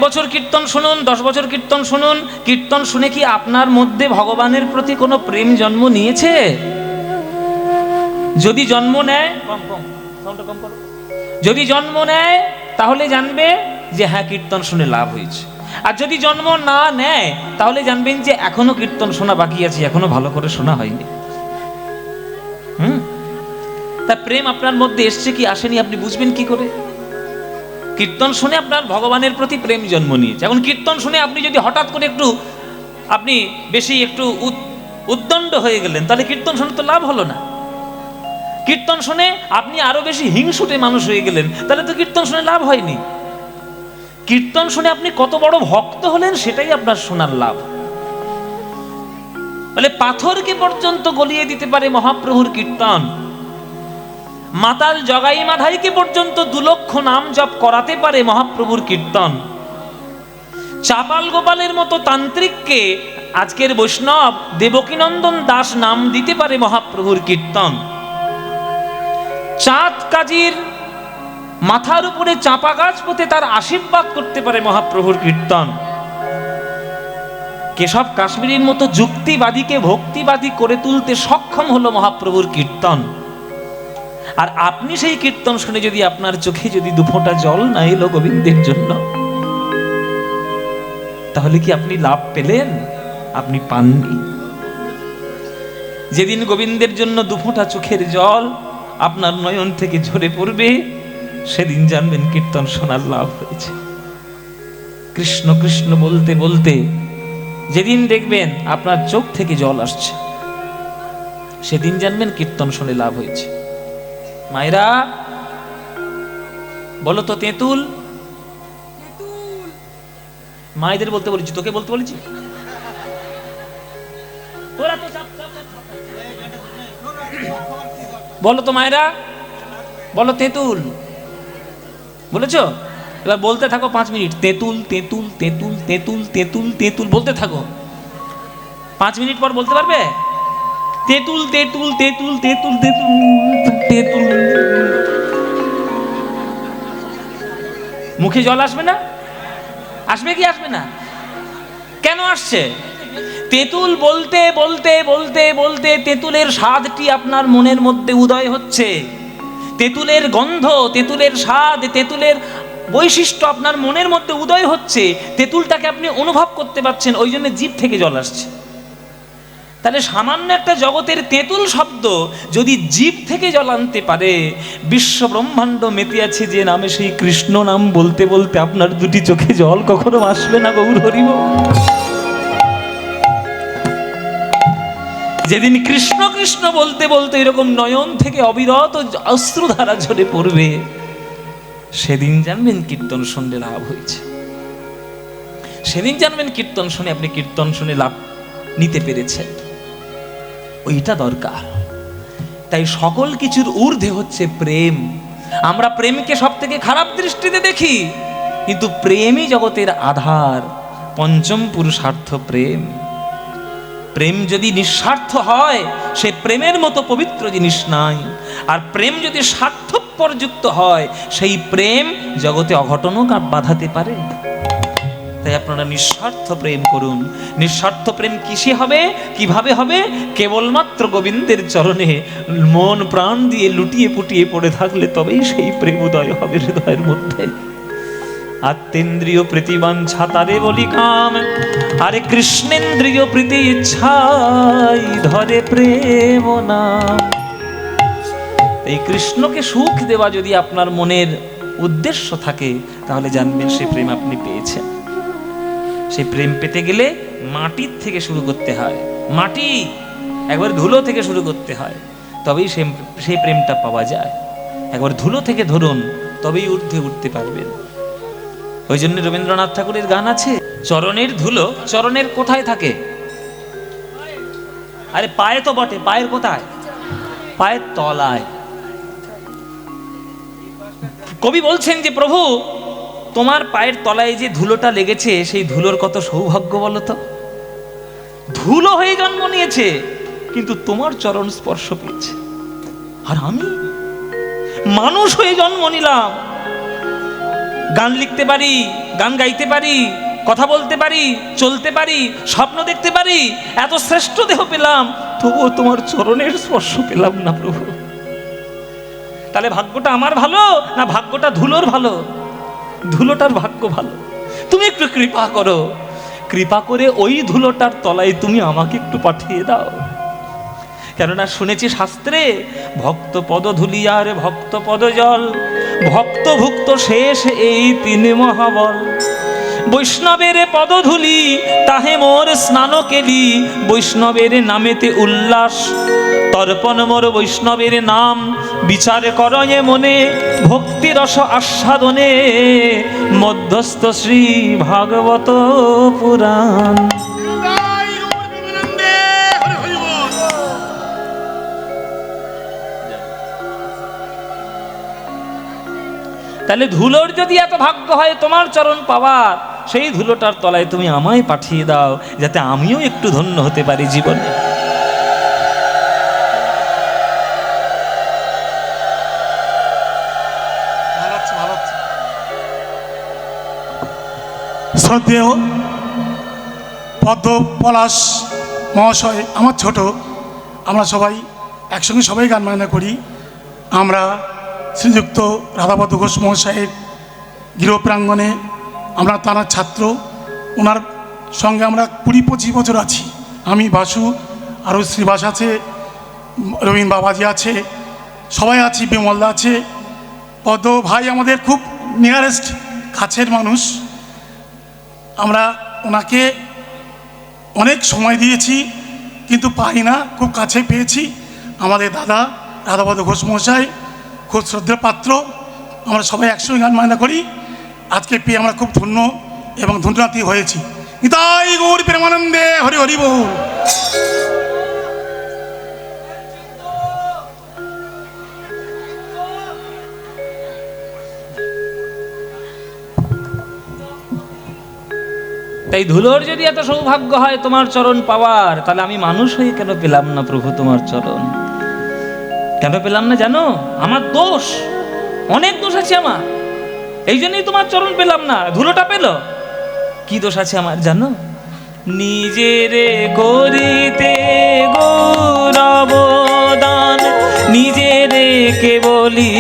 বছর কীর্তন শুনুন, 10 বছর কীর্তন শুনুন, কীর্তন শুনে কি আপনার মধ্যে ভগবানের প্রতি কোনো প্রেম জন্ম নিয়েছে? যদি জন্ম নেয়, যদি জন্ম নেয় তাহলে জানবে যে হ্যাঁ কীর্তন শুনে লাভ হয়েছে। আর যদি জন্ম না নেয় তাহলে জানবেন যে এখনো কীর্তন শোনা বাকি আছে, এখনো ভালো করে শোনা হয়নি। তা প্রেম আপনার মধ্যে এসছে কি আসেনি আপনি বুঝবেন কি করে? কীর্তন শুনে আপনার ভগবানের প্রতি প্রেম জন্ম নিয়েছে। এখন কীর্তন শুনে আপনি যদি হঠাৎ করে আপনি বেশি একটু উদ্দণ্ড হয়ে গেলেন, তাহলে কীর্তন শুনে তো লাভ হলো না। কীর্তন শুনে আপনি আরো বেশি হিংসুটে মানুষ হয়ে গেলেন, তাহলে তো কীর্তন শুনে লাভ হয়নি। কীর্তন শুনে আপনি কত বড় ভক্ত হলেন সেটাই আপনার শোনার লাভ। বলে পাথরকে পর্যন্ত গলিয়ে দিতে পারে মহাপ্রভুর কীর্তন, মাতাল জগাই মাধাইকে পর্যন্ত 2 লক্ষ নাম জপ করাতে পারে মহাপ্রভুর কীর্তন, চাপাল গোপালের মতো তান্ত্রিককে আজকের বৈষ্ণব দেবকীনন্দন দাস নাম দিতে পারে মহাপ্রভুর কীর্তন, চাঁদ কাজীর মাথার উপরে চাপা গাছ পুঁতে তার আশীর্বাদ করতে পারে মহাপ্রভুর কীর্তন, কেশব কাশ্মীরের মতো যুক্তিবাদীকে ভক্তিবাদী করে তুলতে সক্ষম হলো মহাপ্রভুর কীর্তন। আর আপনি সেই কীর্তন শুনে যদি আপনার চোখে যদি 2 ফোঁটা জল না এলো গোবিন্দের জন্য, তাহলে কি আপনি লাভ পেলেন? আপনি পাননি। যেদিন গোবিন্দের জন্য 2 ফোঁটা চোখের জল আপনার নয়ন থেকে ঝরে পড়বে, সেদিন জানবেন কীর্তন শোনার লাভ হয়েছে। কৃষ্ণ কৃষ্ণ বলতে বলতে যেদিন দেখবেন আপনার চোখ থেকে জল আসছে, সেদিন জানবেন কীর্তন শুনে লাভ হয়েছে। মায়েরা বলো তো তেঁতুল, মায়েদের বলতে বলেছি, তোকে বলতে বলেছি? বলো তো মায়েরা, বলো তেঁতুল, বলেছো? এবার বলতে থাকো 5 মিনিট, তেঁতুল তেঁতুল তেঁতুল তেঁতুল তেঁতুল তেঁতুল বলতে থাকো। 5 মিনিট পর বলতে পারবে তেঁতুল তেঁতুল তেঁতুল তেঁতুল তেঁতুল তেঁতুল। মুখে জল আসবে না? আসবে কি আসবে না? কেন আসছে? তেঁতুল বলতে বলতে বলতে বলতে তেঁতুলের স্বাদটি আপনার মনের মধ্যে উদয় হচ্ছে, তেঁতুলের গন্ধ, তেঁতুলের স্বাদ, তেঁতুলের বৈশিষ্ট্য আপনার মনের মধ্যে উদয় হচ্ছে, তেঁতুলটাকে আপনি অনুভব করতে পারছেন, ওই জন্য জিভ থেকে জল আসছে। তাহলে সামান্য একটা জগতের তেঁতুল শব্দ যদি জিভ থেকে জল আনতে পারে, বিশ্ব ব্রহ্মাণ্ড মেতে আছে যে নামে, সেই কৃষ্ণ নাম বলতে বলতে আপনার 2টি চোখে জল কখনো আসবে না? গৌর হরিব। যেদিন কৃষ্ণ কৃষ্ণ বলতে বলতে এরকম নয়ন থেকে অবিরত অশ্রুধারা ঝরে পড়বে, সেদিন জানবেন কীর্তন শুনলে লাভ হয়েছে। সেদিন জানবেন কীর্তন শুনে আপনি কীর্তন শুনে লাভ নিতে পেরেছেন। ওইটা দরকার। তাই সকল কিছুর ঊর্ধ্বে হচ্ছে প্রেম। আমরা প্রেমকে সব থেকে খারাপ দৃষ্টিতে দেখি, কিন্তু প্রেমই জগতের আধার, পঞ্চম পুরুষার্থ প্রেম। প্রেম যদি নিঃস্বার্থ হয়, সে প্রেমের মতো পবিত্র জিনিস নাই। আর প্রেম যদি স্বার্থপরযুক্ত হয়, সেই প্রেম জগতে অঘটনও বাধাতে পারে। তাই আপনারা নিঃস্বার্থ প্রেম করুন। নিঃস্বার্থ প্রেম কিসে হবে, কিভাবে হবে? কেবলমাত্র গোবিন্দের চরণে মন প্রাণ দিয়ে লুটিয়ে পুটিয়ে পড়ে থাকলে তবেই সেই প্রেম উদয় হবে হৃদয়ের মধ্যে। আত্মেন্দ্রিয় প্রীতিবাঞ্ছা তারে বলি কাম, আরে কৃষ্ণেন্দ্রিয় প্রীতি ইচ্ছাই ধরে প্রেম নাম। এই কৃষ্ণকে সুখ দেওয়া যদি আপনার মনের উদ্দেশ্য থাকে, তাহলে জানবেন সেই প্রেম আপনি পেয়েছেন। সেই প্রেম পেতে গেলে মাটির থেকে শুরু করতে হয়, মাটি একবার ধুলো থেকে শুরু করতে হয়, তবেই সেই প্রেমটা পাওয়া যায়। একবার ধুলো থেকে ধরুন, তবেই ঊর্ধ্বে উঠতে পারবেন। ওই জন্য রবীন্দ্রনাথ ঠাকুরের গান আছে, চরণের ধুলো চরণের কোথায় থাকে? আরে পায়ে তো বটে, পায়ের কোথায়? পায়ের তলায়। কবি বলছেন যে প্রভু, তোমার পায়ের তলায় যে ধুলোটা লেগেছে, সেই ধুলোর কত সৌভাগ্য বলো তো। ধুলো হয়ে জন্ম নিয়েছে, কিন্তু তোমার চরণ স্পর্শ পেয়েছে। আর আমি মানুষ হয়ে জন্ম নিলাম, গান লিখতে পারি, গান গাইতে পারি, কথা বলতে পারি, চলতে পারি, স্বপ্ন দেখতে পারি, এত শ্রেষ্ঠ দেহ পেলাম, তবুও তোমার চরণের স্পর্শ পেলাম না প্রভু। তাহলে ভাগ্যটা আমার ভালো না ভাগ্যটা ধুলোর ভালো? ধুলোটার ভাগ্য ভালো। তুমি একটু কৃপা করো, কৃপা করে ওই ধুলোটার তলায় তুমি আমাকে একটু পাঠিয়ে দাও। কেননা শুনেছি শাস্ত্রে, ভক্ত পদ ধুলি আর ভক্ত পদ জল, ভক্ত ভুক্ত শেষ এই তিন মহাবল। বৈষ্ণবের পদধূলি তাহে মোর স্নান কেলি, বৈষ্ণবের নামেতে উল্লাস তর্পণ মোর বৈষ্ণবের নাম, বিচার করয়ে মনে ভক্তি রস আস্বাদনে, মধ্যস্থ শ্রী ভাগবত পুরাণ। তাহলে ধুলোর যদি এত ভাগ্য হয় তোমার চরণ পাওয়ার, সেই ধুলোটার তলায় তুমি আমায় পাঠিয়ে দাও, যাতে আমিও একটু ধন্য হতে পারি জীবনে। শ্রদ্ধেয় পদ্ম পলাশ মহাশয়, আমার ছোট, আমরা সবাই একসঙ্গে সবাই গান বাজনা করি। আমরা শ্রীযুক্ত রাধাপদ ঘোষ মহাশয়ের গৃহ প্রাঙ্গণে আমরা তার ছাত্র, ওনার সঙ্গে আমরা 20-25 বছর আছি। আমি বাসু, আরও শ্রীবাস আছে, রবীন বাবাজি আছে, সবাই আছি, বিমলদা আছে। পদ্ম ভাই আমাদের খুব নিয়ারেস্ট কাছের মানুষ। আমরা ওনাকে অনেক সময় দিয়েছি কিন্তু পাই না, খুব কাছে পেয়েছি। আমাদের দাদা রাধাপদ ঘোষ মহাশয় খুব শ্রদ্ধেয় পাত্র, আমরা সবাই একসঙ্গে গান বাজনা করি। আজকে পেয়ে আমরা খুব ধন্য এবং ধন্যবাদী হয়েছি। তাই গৌর প্রেমানন্দে হরি হরি বল। তাই ধুলোর যদি এত সৌভাগ্য হয় তোমার চরণ পাওয়ার, তাহলে আমি মানুষ হয়ে কেন পেলাম না প্রভু তোমার চরণ? কেন পেলাম না জানো? আমার দোষ, অনেক দোষ আছে আমার, এই জন্যই তোমার চরণ পেলাম না। ধুলোটা পেল, কি দোষ আছে আমার জানো? নিজেরে করিতে গৌরবদান, নিজেরে কেবলি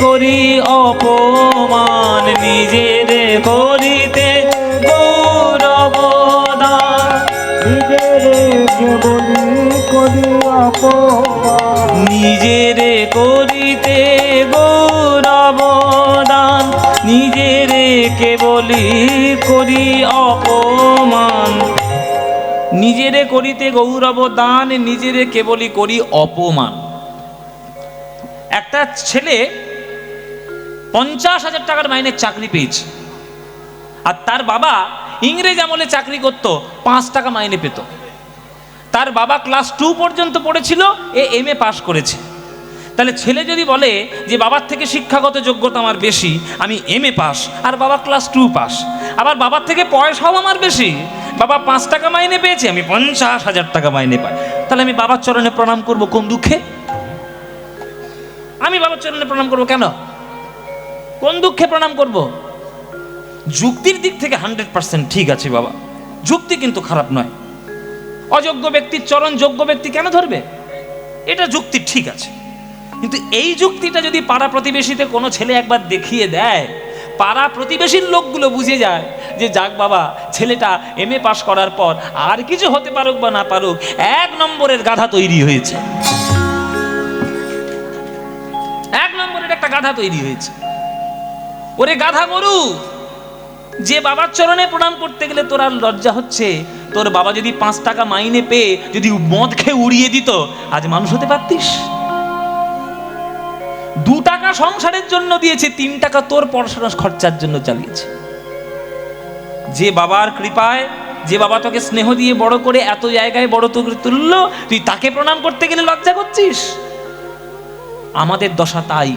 করি অপমান, নিজেরে করিতে গৌরবদান, নিজেরে কেবলি করি অপমান, নিজেরে করিতে গৌরবদান, নিজেরে কেবলি করি অপমান। নিজেরে করিতে গৌরব দান, নিজেরে কেবলি করি অপমান। একটা ছেলে 50,000 টাকার মাইনের চাকরি পেয়েছে, আর তার বাবা ইংরেজ আমলে চাকরি করত, 5 টাকা মাইনে পেত। তার বাবা ক্লাস 2 পর্যন্ত পড়েছিল, MA পাস করেছে। তাহলে ছেলে যদি বলে যে বাবার থেকে শিক্ষাগত যোগ্যতা আমার বেশি, আমি MA পাস, আর বাবা ক্লাস 2 পাস, আবার বাবার থেকে পয়সাও আমার বেশি, বাবা 5 টাকা মাইনে পেয়েছে, আমি 50,000 টাকা মাইনে পাই, তাহলে আমি বাবার চরণে প্রণাম করব কোন দুঃখে? আমি বাবার চরণে প্রণাম করব কেন? কোন দুঃখে প্রণাম করব? যুক্তির দিক থেকে 100% ঠিক আছে বাবা, যুক্তি কিন্তু খারাপ নয়। অযোগ্য ব্যক্তির চরণ যোগ্য ব্যক্তি কেন ধরবে? এটা যুক্তি ঠিক আছে। কিন্তু এই যুক্তিটা যদি পাড়া প্রতিবেশীতে কোনো ছেলে একবার দেখিয়ে দেয়, পাড়া প্রতিবেশীর লোকগুলো বুঝে যায় যে যাক বাবা, ছেলেটা MA পাস করার পর আর কিছু হতে পারুক বা না পারুক, 1 নম্বরের গাধা তৈরি হয়েছে, 1 নম্বরের একটা গাধা তৈরি হয়েছে। ওরে গাধা গরু, যে বাবার চরণে প্রণাম করতে গেলে তোর আর লজ্জা হচ্ছে, তোর বাবা যদি 5 টাকা মাইনে পেয়ে যদি মদ খেয়ে উড়িয়ে দিত, আজ মানুষ হতে পারতিস? 2 টাকা সংসারের জন্য দিয়েছে, 3 টাকা তোর পড়াশোনার খরচার জন্য চালিয়েছে। যে বাবার কৃপায়, যে বাবা তোকে স্নেহ দিয়ে বড় করে এত জায়গায় বড় করে তুললো, তুই তাকে প্রণাম করতে গেলে লজ্জা করছিস। আমাদের দশা তাই।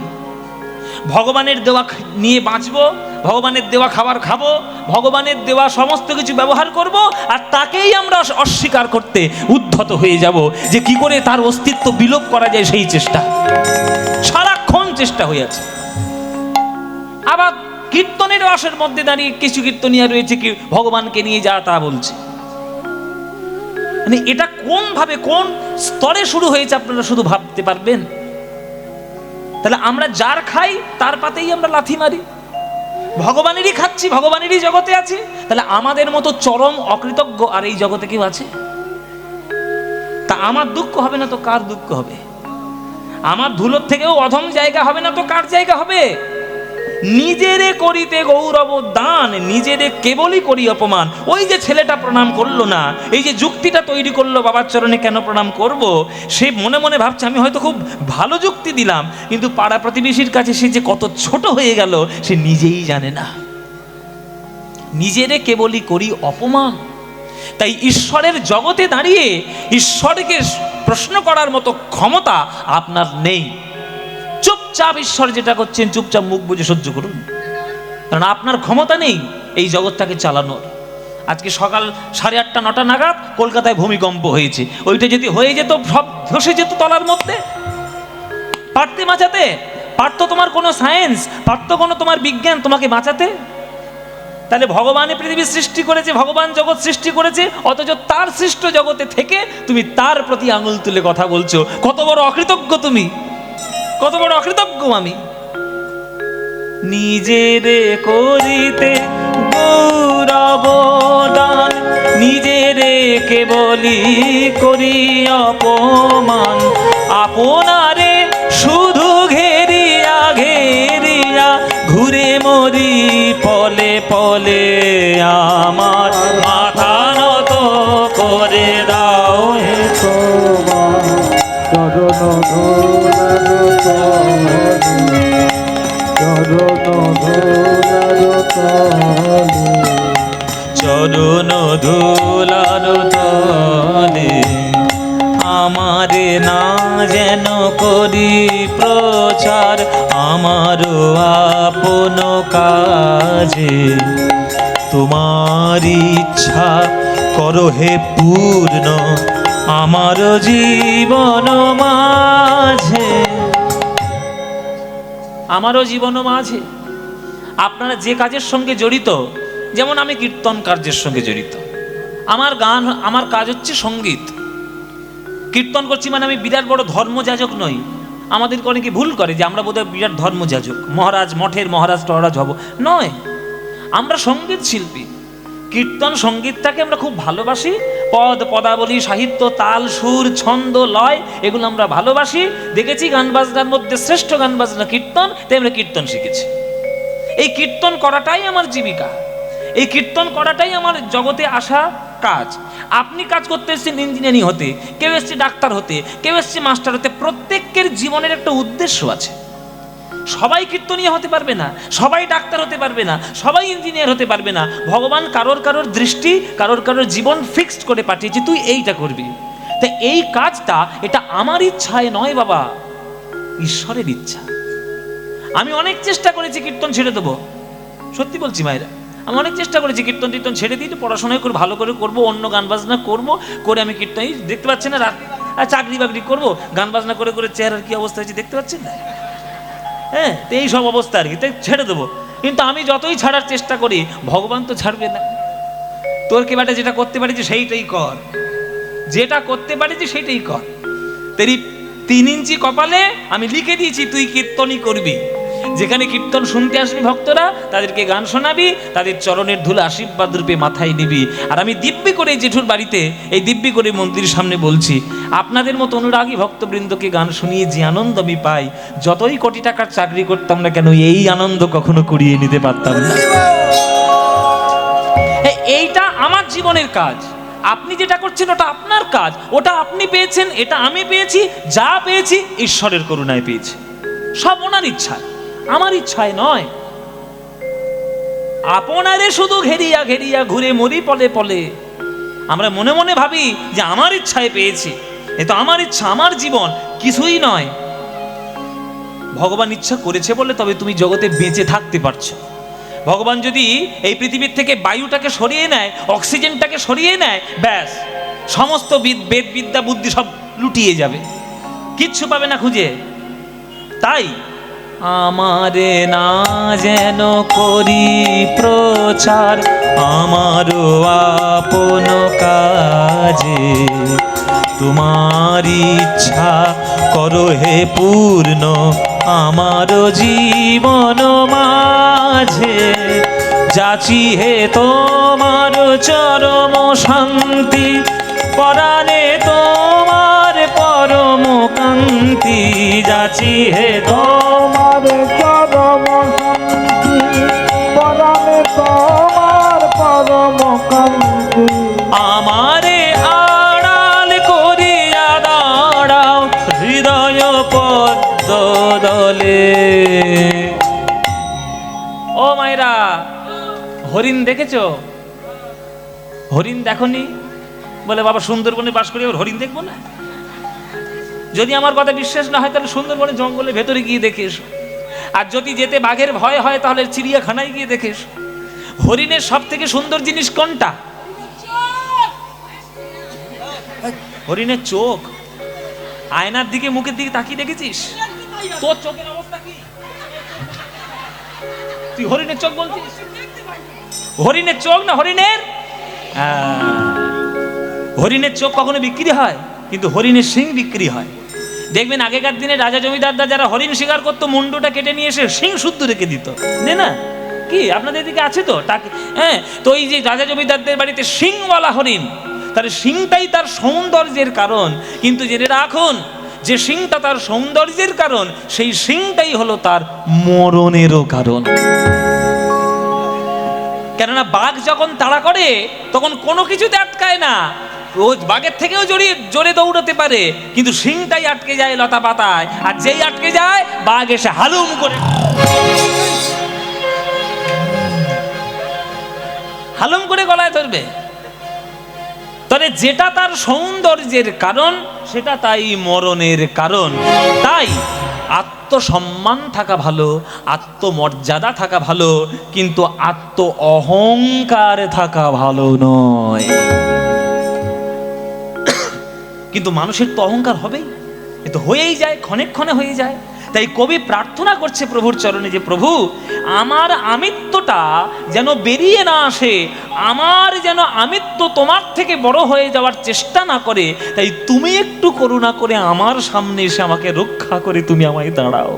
ভগবানের দেওয়া নিয়ে বাঁচবো, ভগবানের দেওয়া খাবার খাবো, ভগবানের দেওয়া সমস্ত কিছু ব্যবহার করব, আর তাকেই আমরা অস্বীকার করতে উদ্ধত হয়ে যাব, যে কি করে তার অস্তিত্ব বিলোপ করা যায় সেই চেষ্টা, সারাক্ষণ চেষ্টা হয়ে আছে। আবার কীর্তনের রসের মধ্যে দাঁড়িয়ে কিছু কীর্তনিয়া রয়েছে কি ভগবানকে নিয়ে যা তা বলছে। মানে এটা কোন ভাবে কোন স্তরে শুরু হয়েছে আপনারা শুধু ভাবতে পারবেন। তাহলে আমরা যার খাই তার পাতেই আমরা লাথি মারি, ভগবানেরই খাচ্ছি, ভগবানেরই জগতে আছে। তাহলে আমাদের মতো চরম অকৃতজ্ঞ আর এই জগতে কেউ আছে? তা আমার দুঃখ হবে না তো কার দুঃখ হবে? আমার ধুলোর থেকেও অধম জায়গা হবে না তো কার জায়গা হবে? নিজেরে করিতে গৌরব দান, নিজেরে কেবলই করি অপমান। ওই যে ছেলেটা প্রণাম করলো না, এই যে যুক্তিটা তৈরি করলো বাবার চরণে কেন প্রণাম করব, সে মনে মনে ভাবছে আমি হয়তো খুব ভালো যুক্তি দিলাম, কিন্তু পাড়া প্রতিবেশীর কাছে সে যে কত ছোট হয়ে গেল সে নিজেই জানে না। নিজেরে কেবলই করি অপমান। তাই ঈশ্বরের জগতে দাঁড়িয়ে ঈশ্বরকে প্রশ্ন করার মতো ক্ষমতা আপনার নেই। চুপচাপ ঈশ্বর যেটা করছেন চুপচাপ মুখ বুজে সহ্য করুন, কারণ আপনার ক্ষমতা নেই এই জগৎটাকে চালানোর। আজকে সকাল 8:30 9টা নাগাদ কলকাতায় ভূমিকম্প হয়েছে, ওইটা যদি হয়ে যেত সব ধসে যেত তলার মধ্যে। পারতে বাঁচাতে? পারতো তোমার কোনো সায়েন্স, পারতো কোনো তোমার বিজ্ঞান তোমাকে বাঁচাতে? তাহলে ভগবান পৃথিবী সৃষ্টি করেছে, ভগবান জগৎ সৃষ্টি করেছে, অথচ তার সৃষ্ট জগতে থেকে তুমি তার প্রতি আঙুল তুলে কথা বলছো। কত বড় অকৃতজ্ঞ তুমি, কত বড় অকৃতজ্ঞ আমি। নিজেরে করিতে গৌরব দান, নিজেরে কেবলি করি অপমান। আপনারে শুধু ঘেরিয়া ঘেরিয়া ঘুরে মরি পলে পলে, আমার মাথা নত করে দাও হে তোমার চরণ ধুলার তলে, চরণ ধুলার তলে। আমারে না যেন করি প্রচার আমার আপন কাজে, তোমার ইচ্ছা করো হে পূর্ণ আমার জীবন মাঝে। আমারও জীবন মাঝে আপনারা যে কাজের সঙ্গে জড়িত, যেমন আমি কীর্তন কার্যের সঙ্গে জড়িত, আমার গান, আমার কাজ হচ্ছে সঙ্গীত। কীর্তন করছি মানে আমি বিরাট বড় ধর্মযাজক নই। আমাদেরকে অনেকে ভুল করে যে আমরা বোধহয় বিরাট ধর্মযাজক, মহারাজ, মঠের মহারাজ টহারাজ হব। নয়, আমরা সঙ্গীত শিল্পী। কীর্তন সঙ্গীতটাকে আমরা খুব ভালোবাসি। পদ, পদাবলী, সাহিত্য, তাল, সুর, ছন্দ, লয় এগুলো আমরা ভালোবাসি। দেখেছি গান বাজনার মধ্যে শ্রেষ্ঠ গান বাজনা কীর্তন, তাই আমরা কীর্তন শিখেছি। এই কীর্তন করাটাই আমার জীবিকা, এই কীর্তন করাটাই আমার জগতে আসা কাজ। আপনি কাজ করতে এসেছেন ইঞ্জিনিয়ারিং হতে, কেউ এসছে ডাক্তার হতে, কেউ এসছে মাস্টার হতে। প্রত্যেকের জীবনের একটা উদ্দেশ্য আছে। সবাই কীর্তনীয় হতে পারবে না, সবাই ডাক্তার হতে পারবে না, সবাই ইঞ্জিনিয়ার হতে পারবে না। ভগবান কারোর কারোর দৃষ্টি, কারোর কারোর জীবন ফিক্সড করে পাঠিয়েছে, তুই এইটা করবি। তাই এই কাজটা এটা আমার ইচ্ছায় নয় বাবা, ঈশ্বরের ইচ্ছা। আমি অনেক চেষ্টা করেছি কীর্তন ছেড়ে দেবো, সত্যি বলছি মায়েরা, আমি অনেক চেষ্টা করেছি কীর্তন টীর্তন ছেড়ে দিয়ে পড়াশোনায় করে ভালো করে করবো, অন্য গান বাজনা করবো, করে আমি কীর্তন দেখতে পাচ্ছি না রাত আর চাকরি বাকরি করবো, গান বাজনা করে করে চেহারার কি অবস্থা হয়েছে দেখতে পাচ্ছেন না? হ্যাঁ, তো এই সব অবস্থা আর কি, তাই ছেড়ে দেবো। কিন্তু আমি যতই ছাড়ার চেষ্টা করি ভগবান তো ছাড়বে না। তোর কেবাটা যেটা করতে পারিস সেইটাই কর, যেটা করতে পারিস সেইটাই কর। তেরি 3 ইঞ্চি কপালে আমি লিখে দিয়েছি তুই কীর্তনই করবি। যেখানে কীর্তন শুনতে আসবি ভক্তরা, তাদেরকে গান শোনাবি, তাদের চরণের ধুলো আশীর্বাদ রূপে মাথায় নিবি। আর আমি দিব্যি করে জেঠুর বাড়িতে এই দিব্যি করে মন্দিরের সামনে বলছি, আপনাদের মতো অনুরাগী ভক্তবৃন্দকে গান শুনিয়ে যে আনন্দ আমি পাই, যতই কোটি টাকার চাকরি করতাম না কেন এই আনন্দ কখনো কুড়িয়ে নিতে পারতাম না। এইটা আমার জীবনের কাজ। আপনি যেটা করছেন ওটা আপনার কাজ, ওটা আপনি পেয়েছেন, এটা আমি পেয়েছি। যা পেয়েছি ঈশ্বরের করুণায় পেয়েছি, সব ওনার ইচ্ছা, আমার ইচ্ছায় নয়। আপনারে শুধু ঘেরিয়া ঘেরিয়া ঘুরে মরি পলে পলে। আমরা মনে মনে ভাবি যে আমার ইচ্ছায় পেয়েছি, এ তো আমার ইচ্ছা, আমার জীবন, কিছুই নয়। ভগবান ইচ্ছা করেছে বলে তবে তুমি জগতে বেঁচে থাকতে পারছো। ভগবান যদি এই পৃথিবীর থেকে বায়ুটাকে সরিয়ে নেয়, অক্সিজেনটাকে সরিয়ে নেয়, ব্যাস সমস্ত বেদ বিদ্যা বুদ্ধি সব লুটিয়ে যাবে, কিচ্ছু পাবে না খুঁজে। তাই আমারে না যেন করি প্রচার আমারও আপন কাজে, তোমার ইচ্ছা করো হে পূর্ণ আমার জীবন মাঝে, যাচি হে তোমার চরম শান্তি পরাণে তোমার পরম কান্তি, যাচি হে তোমার চরম শান্তি পরাণে তোমার পরম কান্তি, আমারে আড়াল করিয়া দাঁড়াও হৃদয় পদ্ম দলে। ও মায়েরা, হরিণ দেখেছো? হরিণ দেখনি? বলে বাবা সুন্দরবনে বাস করি, আবার হরিণ দেখবো না? যদি আমার কথা বিশ্বাস না হয় তাহলে সুন্দরবনে জঙ্গলের ভেতরে গিয়ে দেখে এসো। আর যদি যেতে বাঘের ভয় হয় তাহলে চিড়িয়াখানায় গিয়ে দেখে এসো। হরিণের সব থেকে সুন্দর জিনিস কোনটা? হরিণের চোখ। আয়নার দিকে মুখের দিকে তাকিয়ে দেখেছিস? তোর চোখের অবস্থা কি? তুই হরিণের চোখ বলছিস? হরিণের চোখ না হরিণের হরিণের চোখ কখনো বিক্রি হয়, কিন্তু হরিণের শিং বিক্রি হয়। দেখবেন আগেকার দিনে রাজা জমিদাররা যারা হরিণ শিকার করতো মুন্ডুটা কেটে নিয়ে এসে শিং শুদ্ধ রেখে দিত, না কি আপনাদের দিকে আছে তো টাকি? হ্যাঁ, তো এই যে রাজা জমিদারদের বাড়িতে শিংওয়ালা হরিণ, তার শিংটাই তার সৌন্দর্যের কারণ। কিন্তু জেনে রাখুন, যে শিংটা তার সৌন্দর্যের কারণ, সেই শিংটাই হলো তার মরণেরও কারণ। কেননা বাঘ যখন তাড়া করে তখন কোনো কিছুতে আটকায় না, ও বাঘের থেকেও জোরে দৌড়াতে পারে, কিন্তু শিংটাই আটকে যায় লতা পাতায়, আর যেই আটকে যায় বাঘ এসে হালুম করে গলায় ধরবে। তবে যেটা তার সৌন্দর্যের কারণ সেটা তাই মরণের কারণ। তাই আত্মসম্মান থাকা ভালো, আত্মমর্যাদা থাকা ভালো, কিন্তু আত্ম অহংকার থাকা ভালো নয়। কিন্তু মানুষের তো অহংকার হবেই, এ তো হয়েই যায়, ক্ষণে ক্ষণে হয়ে যায়। তাই কবি প্রার্থনা করছে প্রভুর চরণে যে প্রভু আমার আমিত্বটা যেন বেরিয়ে না আসে, আমার যেন আমিত্ব তোমার থেকে বড় হয়ে যাওয়ার চেষ্টা না করে। তাই তুমি একটু করুণা করে আমার সামনে এসে আমাকে রক্ষা করে তুমি আমায় দাঁড়াও,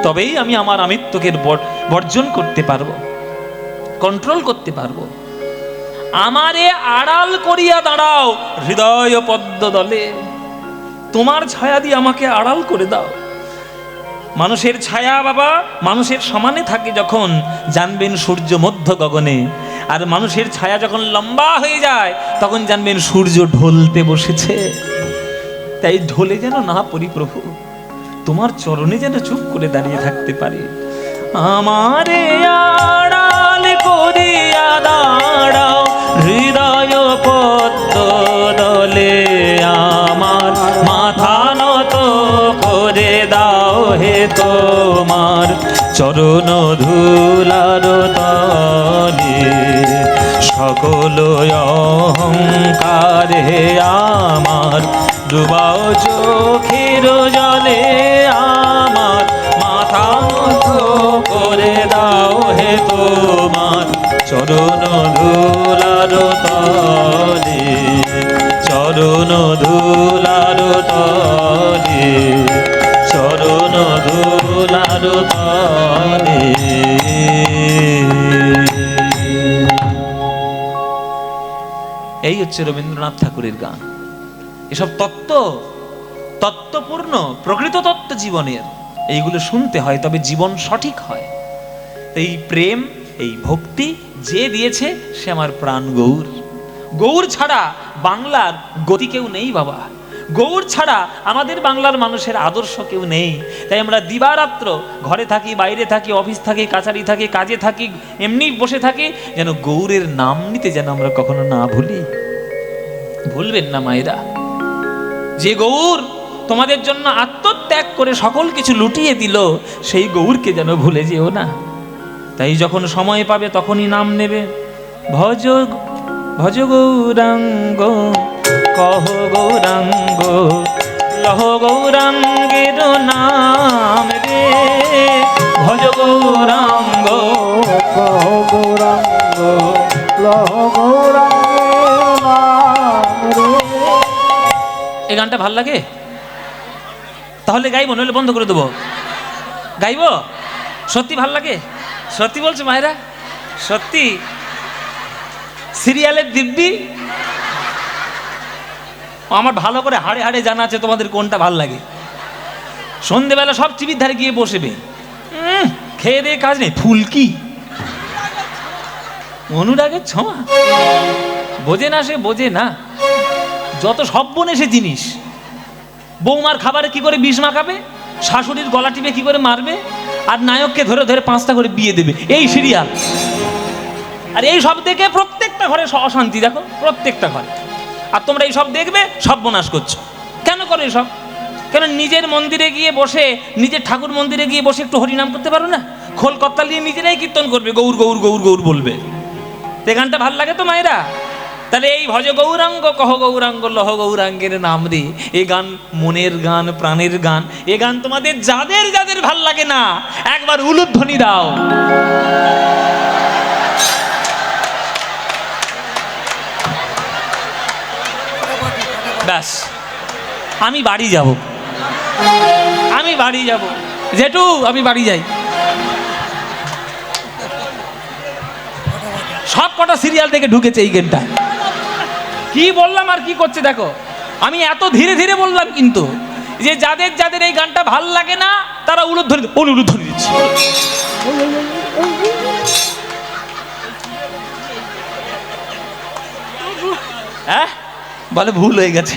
তবেই আমি আমার আমিত্বকে বর্জন করতে পারবো, কন্ট্রোল করতে পারবো। আমারে আড়াল করিয়া দাঁড়াও হৃদয় পদ্ম দলে, তোমার ছায়া দিয়ে আমাকে আড়াল করে দাও। মানুষের ছায়া বাবা মানুষের সমানে থাকে যখন, জানবেন সূর্য মধ্য গগনে, আর মানুষের ছায়া যখন লম্বা হয়ে যায় তখন জানবেন সূর্য ঢলতে বসেছে। তাই ঢলে যেন না পড়ি প্রভু, তোমার চরণে যেন চুপ করে দাঁড়িয়ে থাকতে পারি। আমারে আড়াল করিয়া দাঁড়াও হৃদয় পদ্ম দলে, আমার মাথা নত করে দাও হে তোমার চরণ ধুলার তলে। সকল অহংকার হে আমার ডুবাও চোখের জলে, আমার মাথা নত করে দাও হে তোমার চরণ ধুলার তলে, চরণ ধুলার তলে, চরণ ধুলার তলে। এই হচ্ছে রবীন্দ্রনাথ ঠাকুরের গান। এসব তত্ত্বপূর্ণ প্রকৃত তত্ত্ব জীবনের, এইগুলো শুনতে হয়, তবে জীবন সঠিক হয়। এই প্রেম, এই ভক্তি যে দিয়েছে সে আমার প্রাণ গৌর। গৌর ছাড়া বাংলার গতি কেউ নেই বাবা, গৌর ছাড়া আমাদের বাংলার মানুষের আদর্শ কেউ নেই। তাই আমরা দিবারাত্র ঘরে থাকি, বাইরে থাকি, অফিস থাকি, কাছারি থাকি, কাজে থাকি, এমনি বসে থাকি, যেন গৌরের নাম নিতে যেন আমরা কখনো না ভুলি। ভুলবেন না মায়েরা, যে গৌর তোমাদের জন্য আত্মত্যাগ করে সকল কিছু লুটিয়ে দিল, সেই গৌরকে যেন ভুলে যেও না। তাই যখন সময় পাবে তখনই নাম নেবে। ভজ ভজ গৌরাঙ্গ কহ গৌরাঙ্গ লহ গৌরাঙ্গের নাম রে, ভজ গৌরাঙ্গ। কহ গৌরাঙ্গ লহ গৌরাঙ্গের নাম রে। এই গানটা ভাল লাগে? তাহলে গাইবো, নইলে বন্ধ করে দেবো। গাইবো? সত্যি ভাল লাগে? সত্যি বলছো মায়েরা? সত্যি? সিরিয়ালের দিব্যি আমার ভালো করে হাড়ে হাড়ে জানা আছে তোমাদের কোনটা ভাল লাগে। সন্ধেবেলা সব টিভির ধারে গিয়ে বসবে, খেয়ে দিয়ে কাজ নেই, ফুলকি অনুরাগের ছোঁয়া। বোঝে না, সে বোঝে না। যত সব বনে সে জিনিস। বৌমার খাবারে কি করে বিষ মাখাবে, শাশুড়ির গলা টিপে কি করে মারবে, আর নায়ককে ধরে ধরে 5টা করে বিয়ে দেবে, এই সিরিয়াল। আর এই সব দেখে প্রত্যেকটা ঘরে অশান্তি, দেখো প্রত্যেকটা ঘরে। আর তোমরা এই সব দেখবে, সব বনাশ করছো। কেন করো এসব? কেন নিজের মন্দিরে গিয়ে বসে, নিজের ঠাকুর মন্দিরে গিয়ে বসে একটু হরিনাম করতে পারো না? খোল কর্তাল দিয়ে নিজেরাই কীর্তন করবে, গৌর গৌর গৌর গৌর বলবে। তো গানটা ভাল লাগে তো মায়েরা? তাহলে এই ভজ গৌরাঙ্গ কহ গৌরাঙ্গ লহ গৌরাঙ্গের নাম রে, এ গান মনের গান, প্রাণের গান। এ গান তোমাদের যাদের যাদের ভাল লাগে না, একবার উলুধ্বনি দাও। ব্যাস, আমি বাড়ি যাব, আমি বাড়ি যাব। জেঠু, আমি বাড়ি যাই। সব কটা সিরিয়াল থেকে ঢুকেছে এই গেমটা। কি বললাম আর কি করছে দেখো। আমি এত ধীরে ধীরে বললাম কিন্তু, যে যাদের যাদের এই গানটা ভাল লাগে না, তারা উলুধ্বনি দিচ্ছে। হ্যাঁ, বলে ভুল হয়ে গেছে,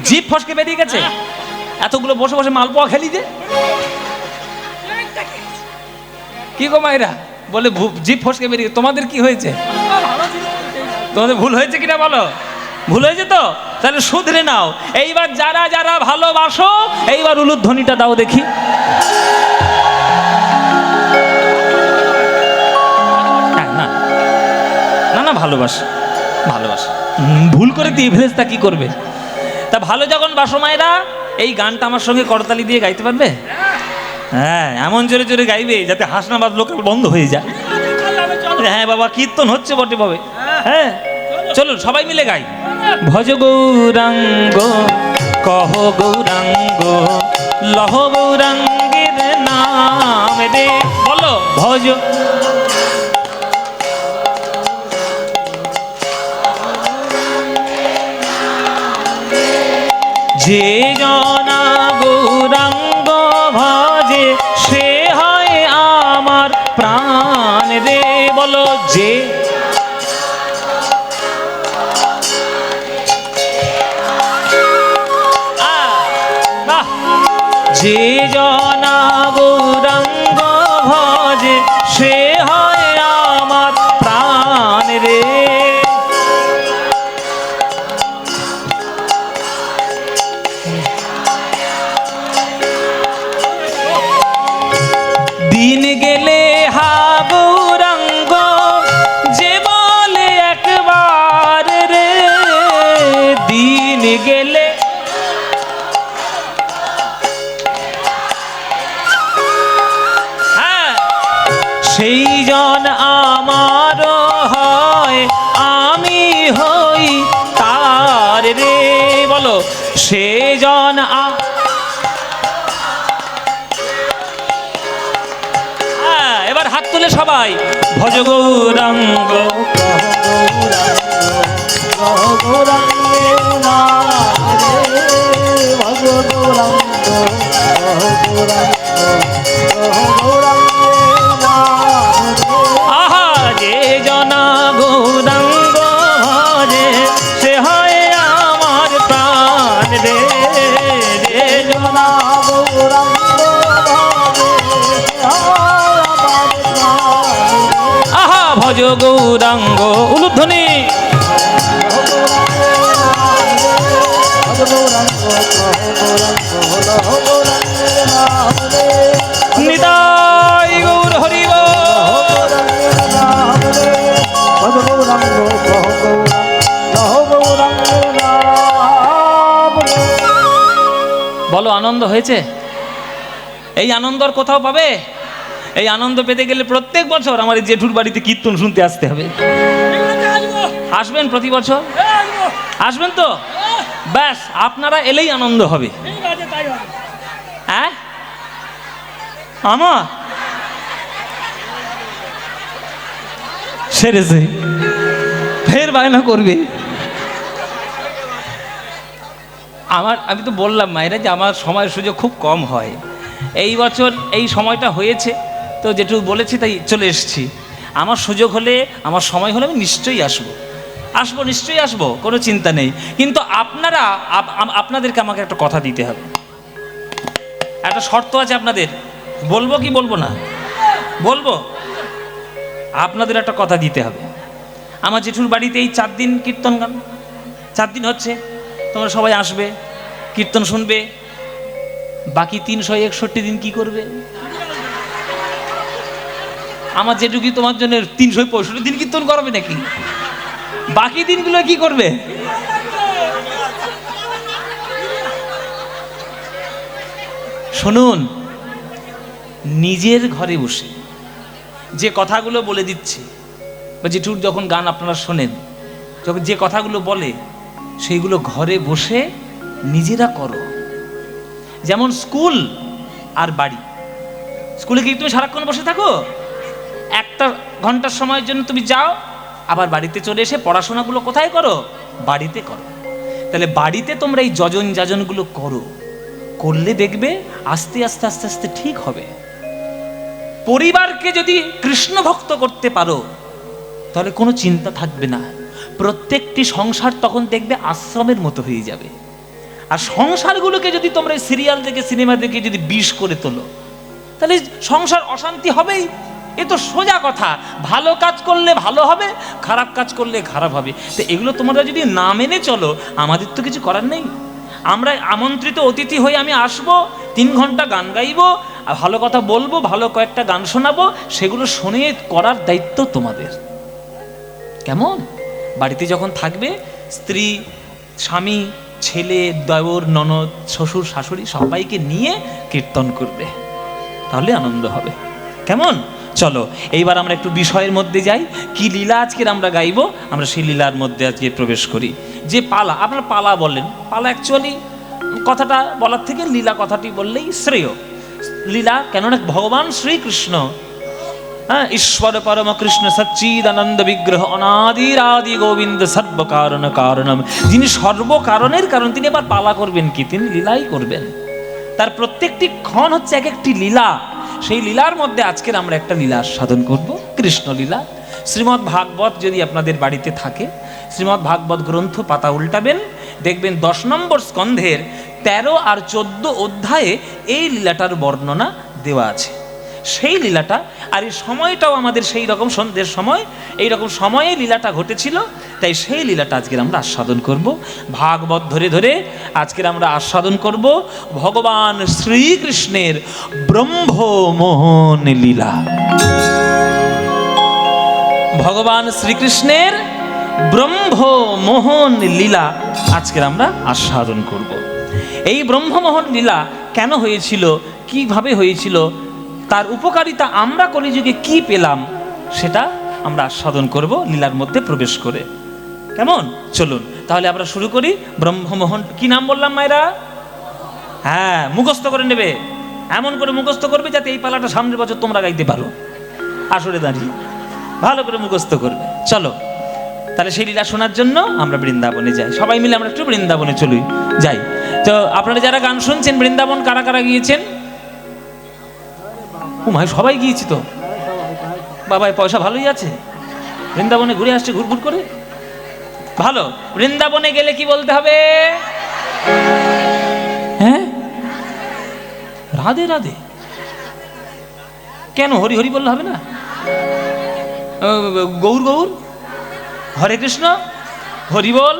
জিভ ফসকে বেরিয়ে গেছে। এতগুলো বসে বসে মালপোয়া খেলি যে, কি গো মায়েরা? বলে জিভ ফসকে বেরিয়ে। তোমাদের কি হয়েছে? তোমাদের ভুল হয়েছে কিনা বলো? ভুল হয়েছে তো? তাহলে শুধরে নাও। এইবার যারা যারা ভালোবাসো, এইবার উলুধ্বনিটা দাও দেখি। না না না, ভালোবাসো ভালোবাসো। ভুল করে দিয়ে ফেলেছ, তা কি করবে? তা ভালো যখন বাসো মায়েরা, এই গানটা আমার সঙ্গে করতালি দিয়ে গাইতে পারবে? হ্যাঁ, এমন জোরে জোরে গাইবে যাতে হাসনাবাদ লোকাল বন্ধ হয়ে যায়। হ্যাঁ বাবা, কীর্তন হচ্ছে বটে পাবে। হ্যাঁ চলুন সবাই মিলে গাই। ভজ গৌরাঙ্গ কহ গৌরাঙ্গ লহ গৌরাঙ্গের নাম রে, বলো ভজ। যে জনা গৌরাঙ্গ ভজে, সে হয় আমার প্রাণ রে, বলো যে। যে জনা গৌরাঙ্গ ভজে, সে হয় আমার প্রাণ রে। দিন গেলে হা গৌরাঙ্গ, যে বলে একবার রে, দিন গেলে সেই জন আমার হয়, আমি হই তার রে, বলো সে জন। এবার হাত তুলে সবাই ভজ গৌরাঙ্গ আহা, যে জনা গৌরাঙ্গ ভজে, সে হয় আমার প্রাণ রে, যে জনা গৌরাঙ্গ আহা, ভজ গৌরাঙ্গ। উলুধ্বনি। নিতাই গৌর হরি বল। বলো আনন্দ হয়েছে? এই আনন্দ আর কোথাও পাবে? এই আনন্দ পেতে গেলে প্রত্যেক বছর আমার এই জেঠুর বাড়িতে কীর্তন শুনতে আসতে হবে। আসবেন প্রতি বছর? আসবেন তো? ব্যাস, আপনারা এলেই আনন্দ হবে। হ্যাঁ আমার সেরেছে, ফের বায়না করবে। আমি তো বললাম মায়েরা যে আমার সময়ের সুযোগ খুব কম হয়। এই বছর এই সময়টা হয়েছে তো যেটুকু বলেছি তাই চলে এসেছি। আমার সুযোগ হলে, আমার সময় হলে আমি নিশ্চয়ই আসবো, নিশ্চয়ই আসবো, কোনো চিন্তা নেই। কিন্তু আপনাদেরকে আমাকে একটা কথা দিতে হবে, একটা শর্ত আছে আপনাদের। বলবো কি বলবো না? বলবো। আপনাদের একটা কথা দিতে হবে। আমার জেঠুর বাড়িতে এই 4 দিন কীর্তন গান, 4 দিন হচ্ছে। তোমরা সবাই আসবে, কীর্তন শুনবে। বাকি 361 দিন কি করবে? আমার জেঠু কি তোমার জন্য 365 দিন কীর্তন করবে নাকি? বাকি দিনগুলো কি করবে? শুনুন, নিজের ঘরে বসে যে কথাগুলো বলে দিচ্ছে, বা জেঠুর যখন গান আপনারা শোনেন, যখন যে কথাগুলো বলে, সেইগুলো ঘরে বসে নিজেরা করো। যেমন স্কুল আর বাড়ি। স্কুলে কি তুমি সারাক্ষণ বসে থাকো? 1 ঘন্টার সময়ের জন্য তুমি যাও, আবার বাড়িতে চলে এসে পড়াশোনাগুলো কোথায় করো? বাড়িতে করো। তাহলে বাড়িতে তোমরা এই যাজনগুলো করো, করলে দেখবে আস্তে আস্তে আস্তে আস্তে ঠিক হবে। পরিবারকে যদি কৃষ্ণ ভক্ত করতে পারো তাহলে কোনো চিন্তা থাকবে না। প্রত্যেকটি সংসার তখন দেখবে আশ্রমের মতো হয়ে যাবে। আর সংসারগুলোকে যদি তোমরা সিরিয়াল দেখে, সিনেমা দেখে যদি বিষ করে তোলো, তাহলে সংসার অশান্তি হবেই। এ তো সোজা কথা। ভালো কাজ করলে ভালো হবে, খারাপ কাজ করলে খারাপ হবে। তো এগুলো তোমরা যদি না মেনে চলো, আমাদের তো কিছু করার নেই। আমরা আমন্ত্রিত অতিথি হয়ে আমি আসবো, 3 ঘন্টা গান গাইবো, আর ভালো কথা বলবো, ভালো কয়েকটা গান শোনাবো, সেগুলো শুনে করার দায়িত্ব তোমাদের। কেমন? বাড়িতে যখন থাকবে, স্ত্রী, স্বামী, ছেলে, দেওর, ননদ, শ্বশুর, শাশুড়ি সবাইকে নিয়ে কীর্তন করবে, তাহলে আনন্দ হবে। কেমন? চলো এইবার আমরা একটু বিষয়ের মধ্যে যাই। কি লীলা আজকের আমরা গাইবো, আমরা সেই লীলার মধ্যে আজকে প্রবেশ করি। যে পালা, আপনারা পালা বলেন, পালা অ্যাকচুয়ালি কথাটা বলার থেকে লীলা কথাটি বললেই শ্রেয়। লীলা কেননা ভগবান শ্রীকৃষ্ণ, হ্যাঁ, ঈশ্বর পরম কৃষ্ণ সচ্চিদানন্দ বিগ্রহ অনাদির আদি গোবিন্দ সর্বকারণ কারণম, যিনি সর্বকারণের কারণ, তিনি এবার পালা করবেন কি? তিনি লীলাই করবেন। তার প্রত্যেকটি ক্ষণ হচ্ছে এক একটি লীলা। সেই লীলার মধ্যে আজকের আমরা একটা লীলা সাধন করব, কৃষ্ণ লীলা। শ্রীমদ্ ভাগবত যদি আপনাদের বাড়িতে থাকে, শ্রীমদ্ ভাগবত গ্রন্থ পাতা উল্টাবেন, দেখবেন 10 নম্বর স্কন্ধের 13 আর 14 অধ্যায়ে এই লীলাটার বর্ণনা দেওয়া আছে। সেই লীলাটা, আর এই সময়টাও আমাদের সেই রকম সন্ধ্যের সময়, এই রকম সময়ে লীলাটা ঘটেছিল। তাই সেই লীলাটা আজকের আমরা আস্বাদন করব। ভাগবত ধরে ধরে আজকের আমরা আস্বাদন করব ভগবান শ্রীকৃষ্ণের ব্রহ্মমোহন লীলা। ভগবান শ্রীকৃষ্ণের ব্রহ্মমোহন লীলা আজকের আমরা আস্বাদন করব। এই ব্রহ্মমোহন লীলা কেন হয়েছিল, কিভাবে হয়েছিল, তার উপকারিতা আমরা কলিযুগে কি পেলাম, সেটা আমরা আস্বাদন করব লীলার মধ্যে প্রবেশ করে। কেমন? চলুন তাহলে আমরা শুরু করি। ব্রহ্মমোহন, কি নাম বললাম মায়েরা? হ্যাঁ, মুখস্থ করে নেবে, এমন করে মুখস্থ করবে যাতে এই পালাটা সামনের বছর তোমরা গাইতে পারো। আসরে দাঁড়িয়ে ভালো করে মুখস্থ করবে। চলো তাহলে সেই লীলা শোনার জন্য আমরা বৃন্দাবনে যাই। সবাই মিলে আমরা একটু বৃন্দাবনে চলি, যাই। তো আপনারা যারা গান শুনছেন, বৃন্দাবন কারা কারা গিয়েছেন? ভাই সবাই গিয়েছি তো। বাবাই পয়সা ভালোই আছে, বৃন্দাবনে ঘুরে আসছে ঘুরঘুর করে। ভালো। বৃন্দাবনে গেলে কি বলতে হবে? হ্যাঁ, রাধে রাধে। কেন হরি হরি বললে হবে না? গৌর গৌর, হরে কৃষ্ণ, হরি বল,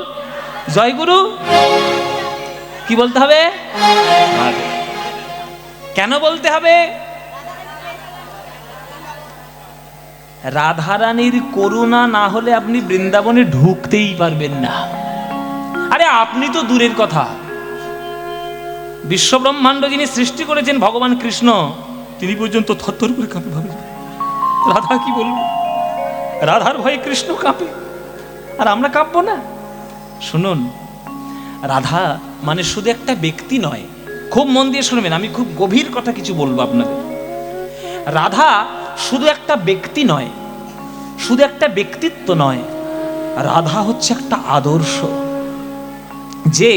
জয় গুরু, কি বলতে হবে? কেন বলতে হবে? রাধারানীর করুণা না হলে আপনি বৃন্দাবনে ঢুকতেই পারবেন না। আরে আপনি তো দূরের কথা, বিশ্বব্রহ্মাণ্ড যিনি সৃষ্টি করেছেন ভগবান কৃষ্ণ, তিনি পর্যন্ত থরথর করে কাঁপে। ভাবে রাধা কি বলবো, রাধার ভয়ে কৃষ্ণ কাঁপে, আর আমরা কাঁপবো না? শুনুন, রাধা মানে শুধু একটা ব্যক্তি নয়। খুব মন দিয়ে শুনবেন, আমি খুব গভীর কথা কিছু বলবো আপনাদের। রাধা শুধু একটা ব্যক্তি নয়, শুধু একটা ব্যক্তিত্ব নয়, রাধা হচ্ছে একটা আদর্শ, যে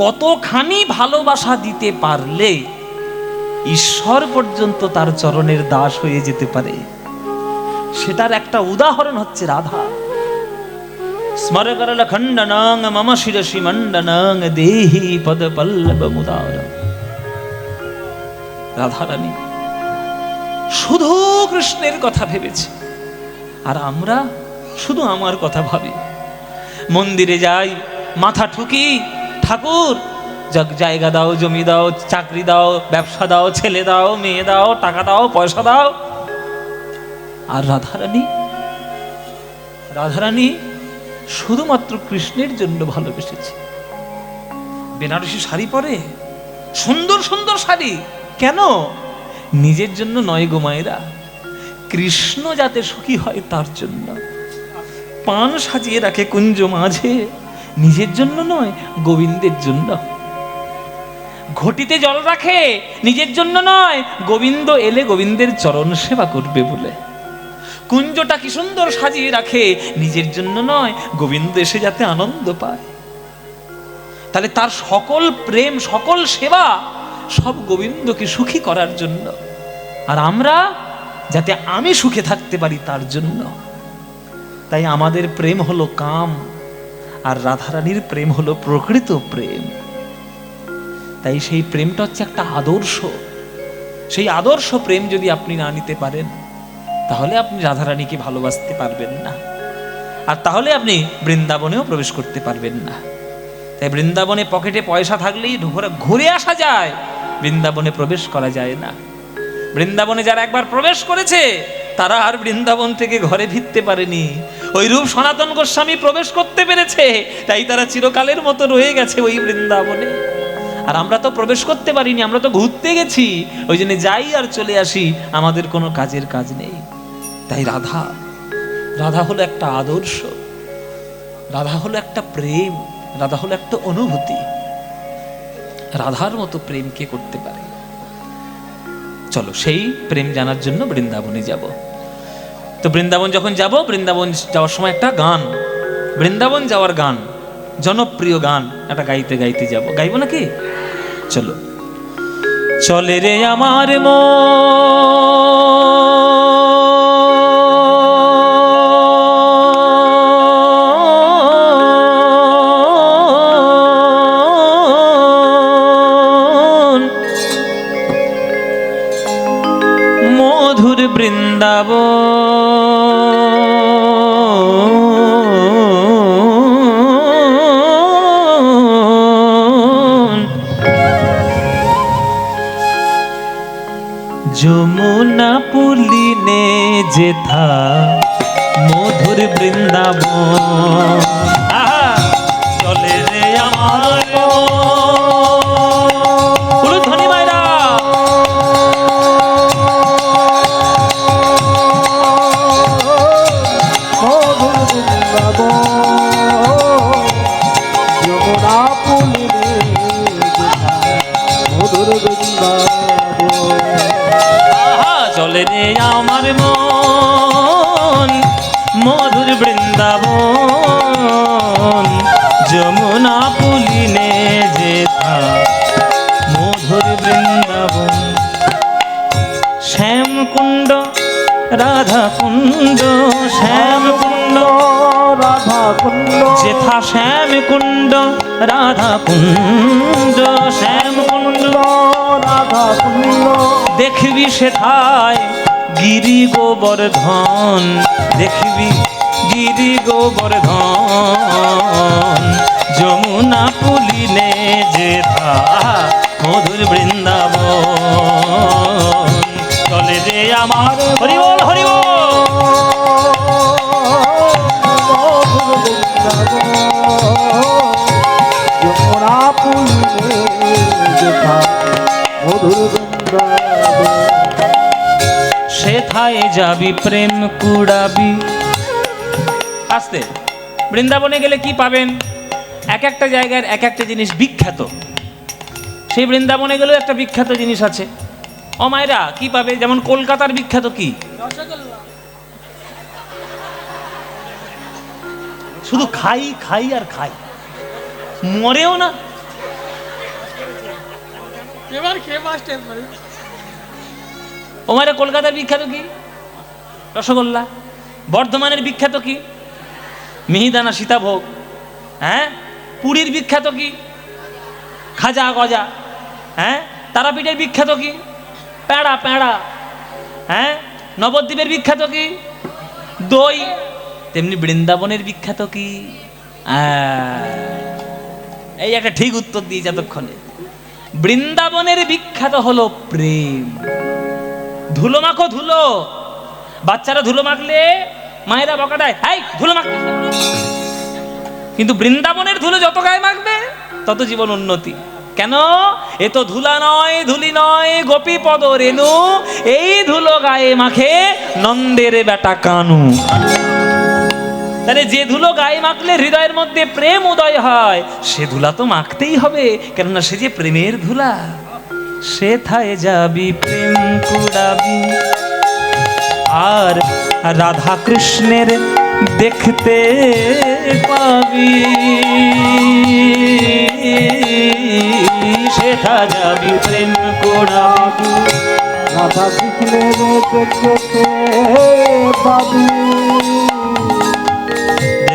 কতখানি ভালোবাসা দিতে পারলে ঈশ্বর পর্যন্ত তার চরণের দাস হয়ে যেতে পারে, সেটার একটা উদাহরণ হচ্ছে রাধা। স্মরকরল খণ্ডনং মম শিরসি মণ্ডনং দেহি পদ পল্লব মুদার। রাধারানী শুধু কৃষ্ণের কথা ভেবেছে, আর আমরা শুধু আমার কথা ভাবি। মন্দিরে যাই, মাথা ঠুকি, ঠাকুর জায়গা দাও, জমি দাও, চাকরি দাও, ব্যবসা দাও, ছেলে দাও, মেয়ে দাও, টাকা দাও, পয়সা দাও। আর রাধারানী শুধুমাত্র কৃষ্ণের জন্য ভালোবেসেছে। বেনারসি শাড়ি পরে, সুন্দর সুন্দর শাড়ি, কেন? নিজের জন্য নয় গো মায়েরা, কৃষ্ণ যাতে সুখী হয় তার জন্য। পান সাজিয়ে রাখে কুঞ্জ মাঝে, নিজের জন্য নয়, গোবিন্দের জন্য। ঘটিতে জল রাখে, নিজের জন্য নয়, গোবিন্দ এলে গোবিন্দের চরণ সেবা করবে বলে। কুঞ্জটা কি সুন্দর সাজিয়ে রাখে, নিজের জন্য নয়, গোবিন্দ এসে যাতে আনন্দ পায়। তাহলে তার সকল প্রেম, সকল সেবা সব গোবিন্দকে সুখী করার জন্য, আর আমরা যাতে আমি সুখে থাকতে পারি তার জন্য। তাই আমাদের প্রেম হলো কাম, আর রাধারানীর প্রেম হলো প্রকৃত প্রেম। তাই সেই প্রেমটা হচ্ছে একটা আদর্শ। সেই আদর্শ প্রেম যদি আপনি না নিতে পারেন, তাহলে আপনি রাধারানীকে ভালোবাসতে পারবেন না, আর তাহলে আপনি বৃন্দাবনেও প্রবেশ করতে পারবেন না। তাই বৃন্দাবনে পকেটে পয়সা থাকলেই ঘুরে আসা যায়, বৃন্দাবনে প্রবেশ করা যায় না। বৃন্দাবনে যারা একবার প্রবেশ করেছে, তারা আর বৃন্দাবন থেকে ঘরে ফিরতে পারেনি। ওই রূপ সনাতন গোস্বামী প্রবেশ করতে পেরেছে, তাই তারা চিরকালের মতো রয়ে গেছে ওই বৃন্দাবনে। আর আমরা তো প্রবেশ করতে পারিনি, আমরা তো ঘুরতে গেছি, ওই জন্য যাই আর চলে আসি, আমাদের কোনো কাজের কাজ নেই। তাই রাধা হলো একটা আদর্শ, রাধা হলো একটা প্রেম, রাধা হলো একটা অনুভূতি। রাধার মতো প্রেম কে করতে পারে? চলো সেই প্রেম জানার জন্য বৃন্দাবনে যাব। তো বৃন্দাবন যখন যাব, বৃন্দাবন যাওয়ার সময় একটা গান, বৃন্দাবন যাওয়ার গান, জনপ্রিয় গান, একটা গাইতে গাইতে যাব। গাইবো নাকি? চলো। চলে রে আমার মধুর বৃন্দাবন, যমুনা পুলিনে যেথা মধুর বৃন্দাবন। চলে রে আমার ধ্বনি মায়েরা, চলে রে আমার মন মধুর বৃন্দাবন, যমুনা পুলিনে যেথা মধুর বৃন্দাবন। শ্যাম কুণ্ড রাধা কুণ্ড, শ্যাম কুণ্ড রাধা কুণ্ড, যেথা শ্যাম কুণ্ড রাধা কুণ্ড, শ্যাম কুণ্ড রাধা কুণ্ড। দেখবি সেথায় গিরি গোবর্ধন, দেখবি গিরি গোবর্ধন, যমুনা পুলিনে যেথা মধুর বৃন্দাবন। চলে যে আমার হরি বল হরি বল, যমুনা পুলিনে যেথা যাবি প্রেম কুড়াবি। আস্তে, বৃন্দাবনে গেলে কি পাবেন? এক একটা জায়গার এক একটা জিনিস বিখ্যাত। সেই বৃন্দাবনে গেলেও একটা বিখ্যাত জিনিস আছে। ও মায়েরা, কি পাবে? যেমন কলকাতার বিখ্যাত কি? শুধু খাই খাই আর খাই, মরেও না। ও মায়েরা, কলকাতার বিখ্যাত কি? রসগোল্লা। বর্ধমানের বিখ্যাত কি? মিহিদানা সীতাভোগ। হ্যাঁ, পুরীর বিখ্যাত কি? খাজা গজা। হ্যাঁ, তারাপীঠের বিখ্যাত কি? প্যাড়া প্যাড়া। হ্যাঁ, নবদ্বীপের বিখ্যাত কি? দই। তেমনি বৃন্দাবনের বিখ্যাত কি? এই একটা ঠিক উত্তর দিয়েছে এতক্ষণে। বৃন্দাবনের বিখ্যাত হলো প্রেম। ধুলো মাখো ধুলো। বাচ্চারা ধুলো মাখলে মায়েরা বকা দেয়, হাই ধুলো মাখ। কিন্তু বৃন্দাবনের ধুলো যত গায়ে মাখবে তত জীবন উন্নতি। কেন? এ তো ধুলা নয়, ধুলি নয়, গোপী পদ রেণু। এই ধুলো গায়ে মাখে নন্দের বেটা কানু। তাহলে যে ধুলো গায়ে মাখলে হৃদয়ের মধ্যে প্রেম উদয় হয়, সে ধুলা তো মাখতেই হবে, কেননা সে যে প্রেমের ধুলা। সেথায় যাবি প্রেম কুড়াবি, আর রাধা কৃষ্ণের দেখতে পাবি। সেথা যাবি প্রেম কুড়াবি, রাধা কৃষ্ণের দেখতে পাবি।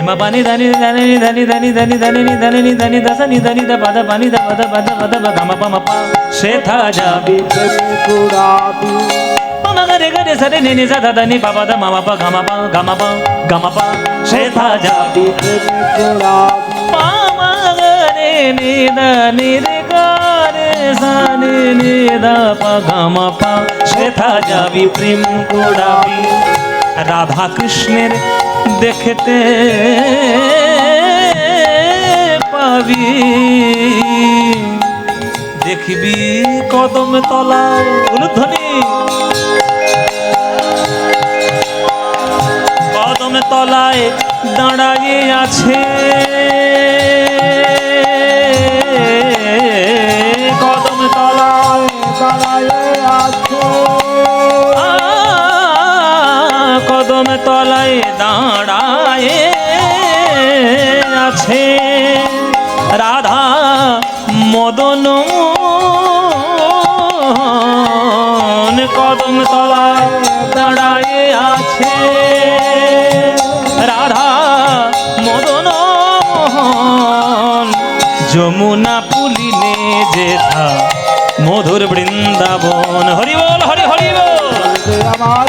মা পানি দানি দানি দানি দানি দানি দানি দানি দানি দাসা নি দানি দা পাদা পানি দা পাদা পাদা পাদা পাদা মা পা মা পা। সেথা যাবি প্রেম কুড়াবি, মা গরে গরে সরে নে নে সা দা নি বাবা দা মা পা গা মা পা গা মা পা গা মা পা। সেথা যাবি প্রেম কুড়াবি, মা মা গরে নে দা নি রে গরে সা নে নে দা পা গা মা পা। সেথা যাবি প্রেম কুড়াবি, রাধা কৃষ্ণের দেখতে পাবি। দেখবি কদম তলা উলুধ্বনি, কদম তলায় দাঁড়াইয়ে আছে। কদম তলায় দাঁড়ায়ে আছে, কদম তলায় দাঁড়ায় আছে। রাধা মদন কদম তলায় দাঁড়ায় আছে। রাধা মদন যমুনা পুলিনে যেথা মধুর বৃন্দাবন। হরি বল হরি হরি বল। যে আমার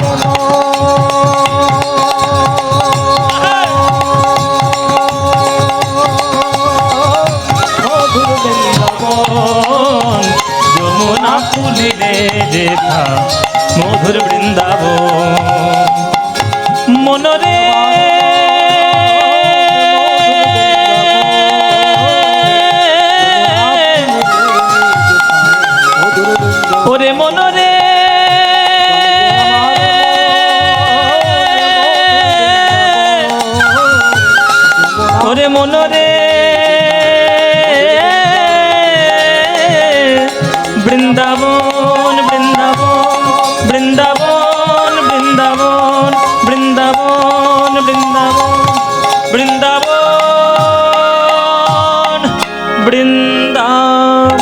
মধুর বৃন্দাবন, যমুনা পুলিনে যেথা মধুর বৃন্দাবন। মনরে ওরে মনরে ওরে মনরে বৃন্দাবন বৃন্দাবন বৃন্দাবন বৃন্দাবন বৃন্দাবন বৃন্দাবন বৃন্দাবন বৃন্দাবন।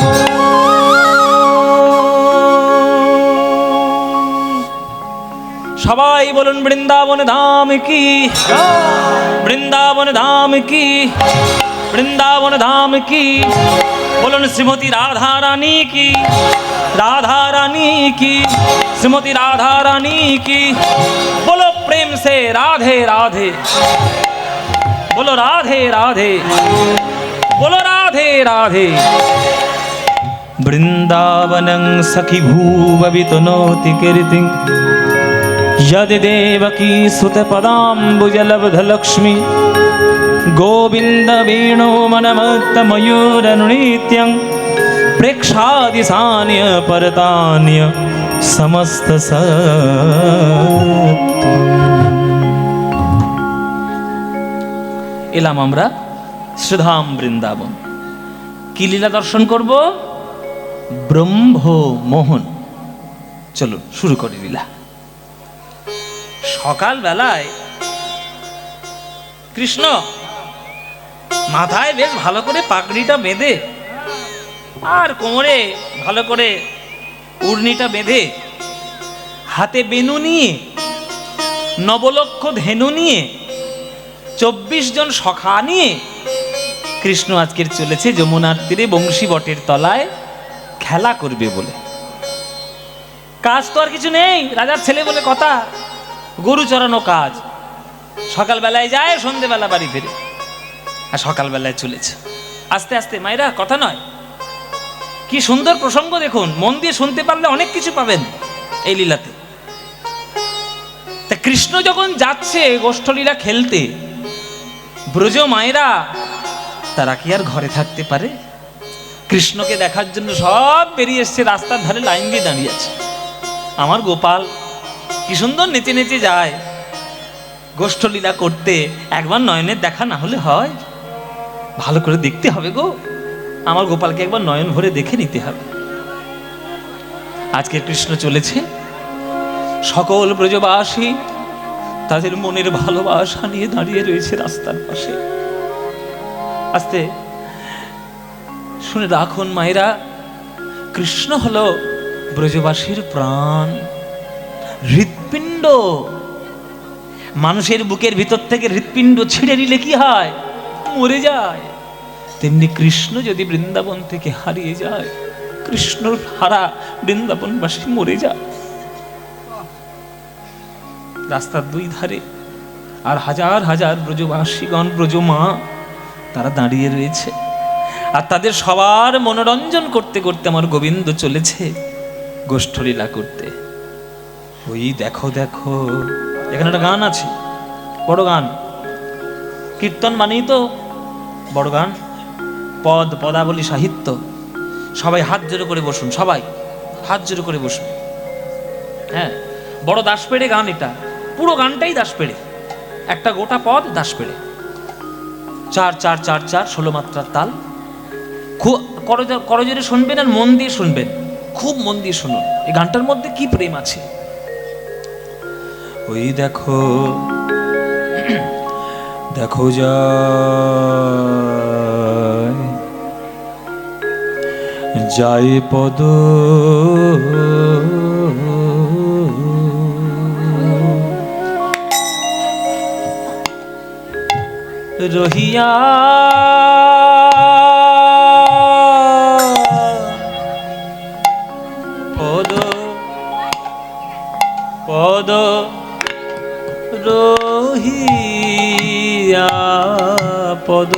সবাই বলুন বৃন্দাবন ধাম কি, বৃন্দাবন ধাম কি, বৃন্দাবন ধাম কি। বলুন শ্রীমতী রাধা রানী কি, राधा रानी की, श्रीमती राधा रानी की। बोलो प्रेम से राधे राधे, बोलो राधे राधे, बोलो राधे राधे। वृंदावनं सखी भूववितनोति कीर्तिं यदि देवकी सुतपदाम्बुजलब्धलक्ष्मी गोविन्द वेणो मनमत्तमयूरनुनित्यं प्रेक्षादिशान्य परतान्य সমস্ত সত্য। এলাম আমরা শ্রীধাম বৃন্দাবন। কি লীলা দর্শন করব? ব্রহ্মমোহন। চলুন শুরু করি লীলা। সকাল বেলায় কৃষ্ণ মাথায় বেশ ভালো করে পাগড়িটা বেঁধে আর কোমরে ভালো করে উড়নিটা বেঁধে, হাতে বেনু নিয়ে, নবলক্ষ ধেনু নিয়ে, 24 জন সখা নিয়ে কৃষ্ণ আজকের চলেছে যমুনার তীরে বংশী বটের তলায় খেলা করবে বলে। কাজ তো আর কিছু নেই, রাজার ছেলে বলে কথা, গরু চড়ানো কাজ। সকালবেলায় যায়, সন্ধেবেলা বাড়ি ফেরে। আর সকালবেলায় চলেছে। আস্তে আস্তে মায়েরা, কথা নয়। কি সুন্দর প্রসঙ্গ দেখুন, মন দিয়ে শুনতে পারলে অনেক কিছু পাবেন এই লীলাতে। তা কৃষ্ণ যখন যাচ্ছে গোষ্ঠলীলা খেলতে, ব্রজ মায়েরা তারা কি আর ঘরে থাকতে পারে? কৃষ্ণকে দেখার জন্য সব বেরিয়ে এসছে, রাস্তার ধারে লাইন দিয়ে দাঁড়িয়ে আছে। আমার গোপাল কি সুন্দর নেচে নেচে যায় গোষ্ঠলীলা করতে, একবার নয়নের দেখা না হলে হয়? ভালো করে দেখতে হবে গো, আমার গোপালকে একবার নয়ন ভরে দেখে নিতে হবে। আজকে কৃষ্ণ চলেছে, সকল ব্রজবাসী তাদের মনের ভালোবাসা নিয়ে দাঁড়িয়ে রয়েছে রাস্তার পাশে। আস্তে শুনে রাখুন মায়েরা, কৃষ্ণ হলো ব্রজবাসীর প্রাণ, হৃৎপিণ্ড। মানুষের বুকের ভিতর থেকে হৃৎপিণ্ড ছিঁড়ে নিলে কি হয়? মরে যায়। তেমনি কৃষ্ণ যদি বৃন্দাবন থেকে হারিয়ে যায়, কৃষ্ণ হারা বৃন্দাবনবাসী মরে যায়। রাস্তার দুই ধারে আর হাজার হাজার ব্রজবাসীগণ, ব্রজমা, তারা দাঁড়িয়ে রয়েছে। আর তাদের সবার মনোরঞ্জন করতে করতে আমার গোবিন্দ চলেছে গোষ্ঠলীলা করতে। ওই দেখো দেখো, এখানে একটা গান আছে, বড় গান। কীর্তন মানেই তো বড় গান, পদ, পদাবলী, সাহিত্য। সবাই হাত জোড়ো করে বসুন, সবাই হাত জোড়ো করে বসুন। হ্যাঁ, বড় দাসপেড়ে গান এটা, পুরো গানটাই দাসপেড়ে, একটা গোটা পদ দাসপেড়ে। 4 4 4 4 16 মাত্রার তাল। করজোরে শুনবেন আর মন দিয়ে শুনবেন, খুব মন দিয়ে শুনুন এই গানটার মধ্যে কি প্রেম আছে। ওই দেখো দেখো যায় পদ রহিয়া, পদ পদ রহিয়া, পদ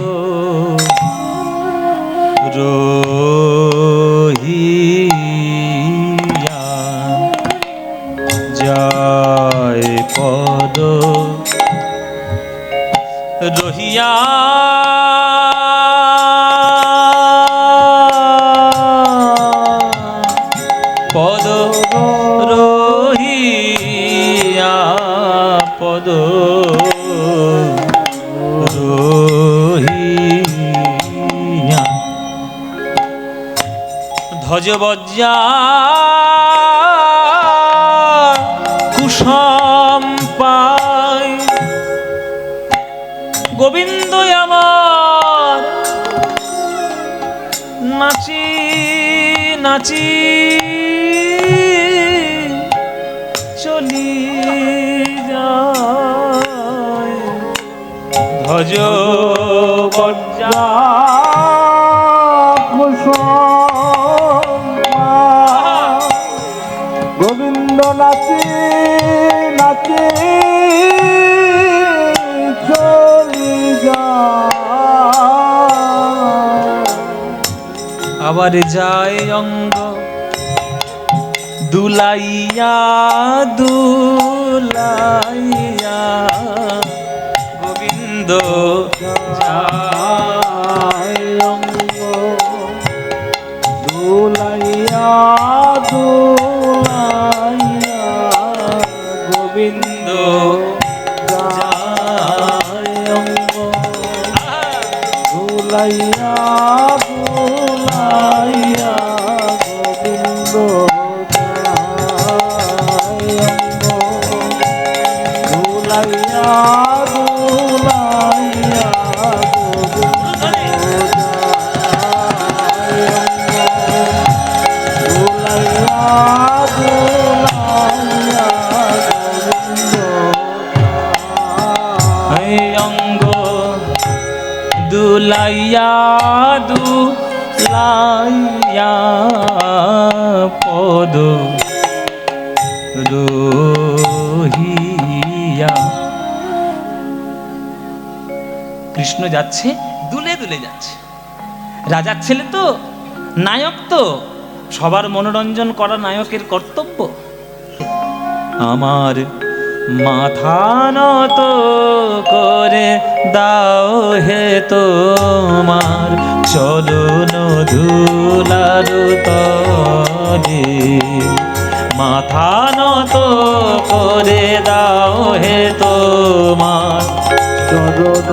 রহিয়া যায়, পদ রহিয়া পদ রহিয়া, পদ রহিয়া ধ্বজবজ্জা কুসুম পায়। গোবিন্দ আমার নাচি নাচি চলি যায়, ধ্বজ বজ্জা গোবিন্দ নাচি নাচি চলি যায়। আবার যায় অঙ্গ দুলাইয়া দুলাইয়া, গোবিন্দ যায় অঙ্গ দুলাইয়া দুলাইয়া, দুলাইয়া দুলাইয়া গোবিন্দ যায় অঙ্গ দুলাইয়া দুলাইয়া গোবিন্দ যায় অঙ্গ দুলাইয়া দুলাইয়া গোবিন্দ এই অঙ্গ দুলাইয়া দুলাইয়া পদ রহিয়া। কৃষ্ণ যাচ্ছে দুলে দুলে যাচ্ছে, রাজার ছেলে তো, নায়ক তো, সবার মনোরঞ্জন করা নায়কের কর্তব্য। আমার মাথা নত করে দাও হে তোমার চলন ধুলার তলে, মাথা নত করে দাও হে তোমার চরণ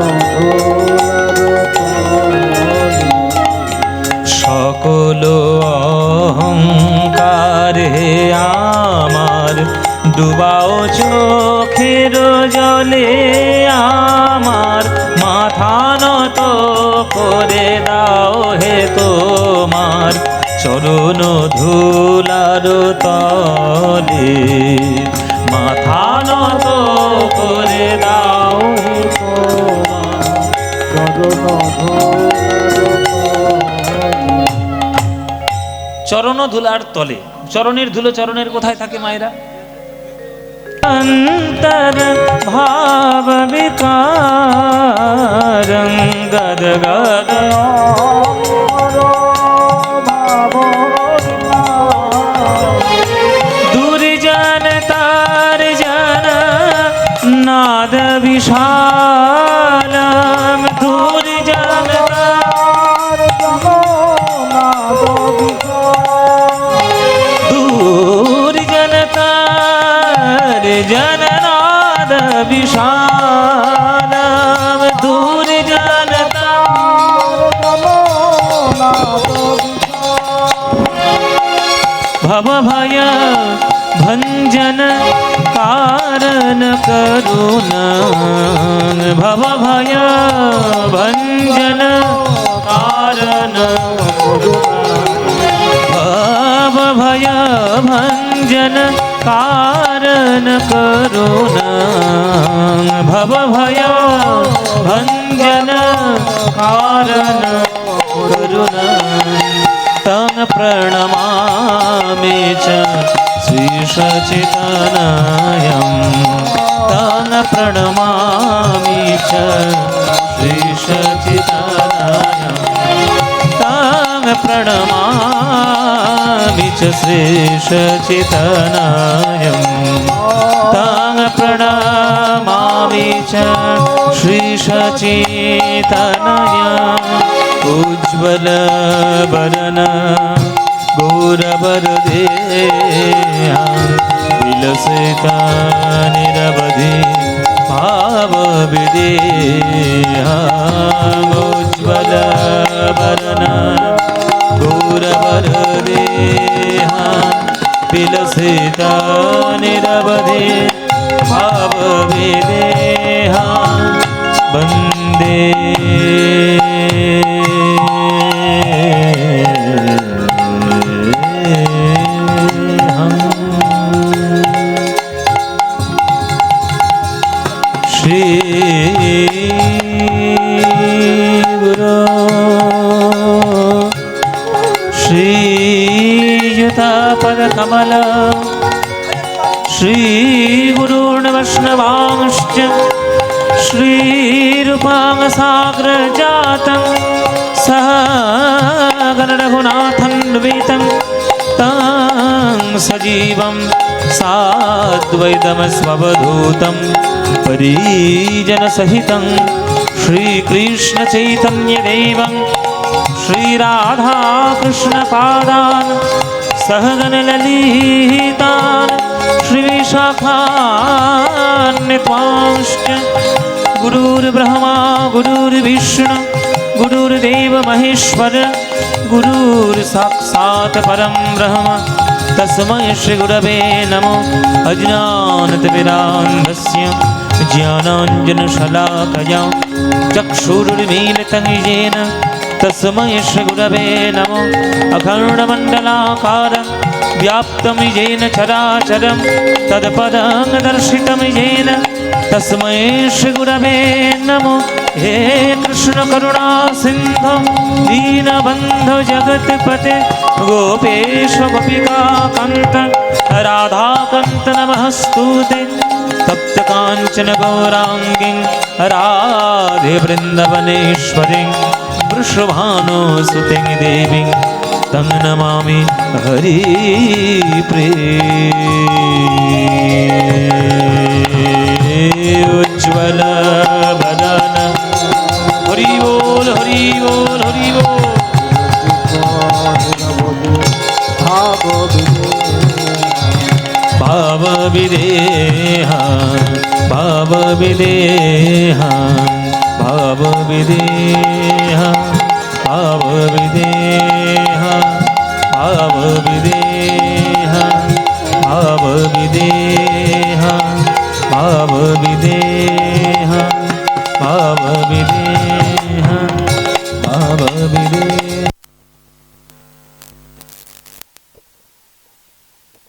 সকল অহংকার হে আমার ডুবাও চোখের জলে, আমার মাথা নত করে দাও হে তোমার চরণ ধুলার তলে, মাথা নত করে দাও হে তোমার চরণ ধুলার তলে। চরণের ধুলো চরণের কোথায় থাকে মায়েরা? অন্তর ভাব বিকার গদ গদ দুর্জন তার জন নাদ বিশালম দুর্জন जननाद विशालम दूर जनता भव भय भंजन कारण करुणा भव भय भंजन कारण भव भय भंजन कारण करुणा भव भय भंजन कारण करुणा तं प्रणमामि च श्रीशचितनयं तं प्रणमामि च श्रीशचितनयं तं प्रणमामि च श्रीशचितनयं तं प्रणमामि च श्रीशचितनयं उज्ज्वल वरन गौरवरदेहा विलसिता निरवधि भाव विदेहा उज्ज्वल वरन गौरवरदेहा विलसिता निरवधि भाव विदेहा वन्दे श्री गुरु श्रीयुता पद कमल श्री गुरुर्न वैष्णवांश्च श्रीरूपां साग्र जातं सह गण रघुनाथन्वितं तं सजीवं साद्वैतमस्ववधूतं परिजनसहितं श्रीकृष्णचैतन्यदेवं श्रीराधाकृष्णपादान् सहगणललितान् श्रीविशाखान्वितांश्च गुरुर्ब्रह्मा गुरुर्विष्णु गुरुर्देव महेश्वर गुरुर्साक्षात् परं ब्रह्म तस्मै श्री गुरवे नमो। अज्ञानतिमिरान्धस्य ज्ञानाञ्जनशलाकया चक्षुरुन्मीलितं येन तस्मै श्री गुरवे नमो। अखण्डमण्डलाकारं व्याप्तं येन चराचरं तत्पदं दर्शितं येन तस्मै श्री गुरवे नमो। हे कृष्ण करुणा सिंधु दीनबन्धु जगत्पते गोपेश गोपिका कान्त राधाकान्त नमस्तुते। तप्त काञ्चन गौराङ्गीं राधे वृन्दवनेश्वरीं वृषभानुसुतीं देवीं तं नमामि हरिप्रिये। उज्ज्वल बदन हरि बोल हरि बोल हरि बोल। भाव विदेहा भाव विदेहा भाव विदेहा भाव विदेहा भाव विदेहा भाव विदेहा भाव विदेहा भाव विदेहा भाव विदेहा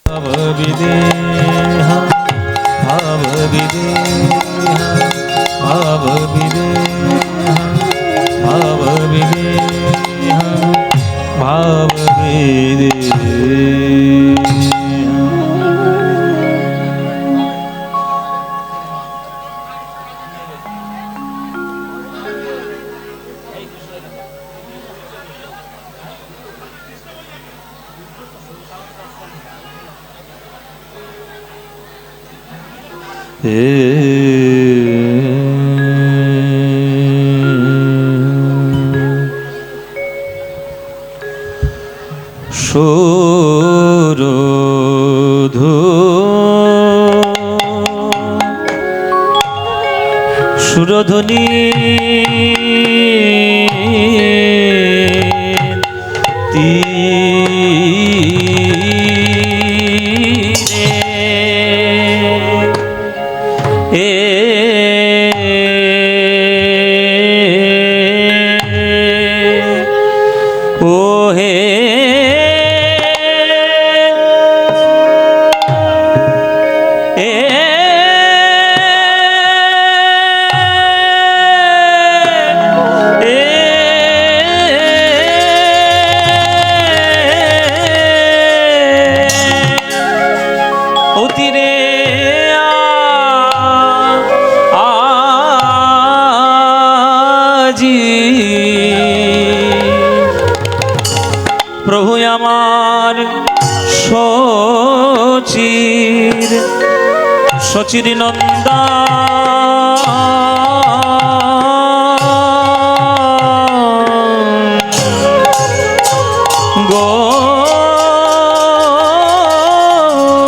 भाव विदेहा भाव विदेहा भाव विदेहा भाव विदेहा भाव विदेहा। সুরধু সুরধুনী প্রভু আমার সচির সচির নন্দা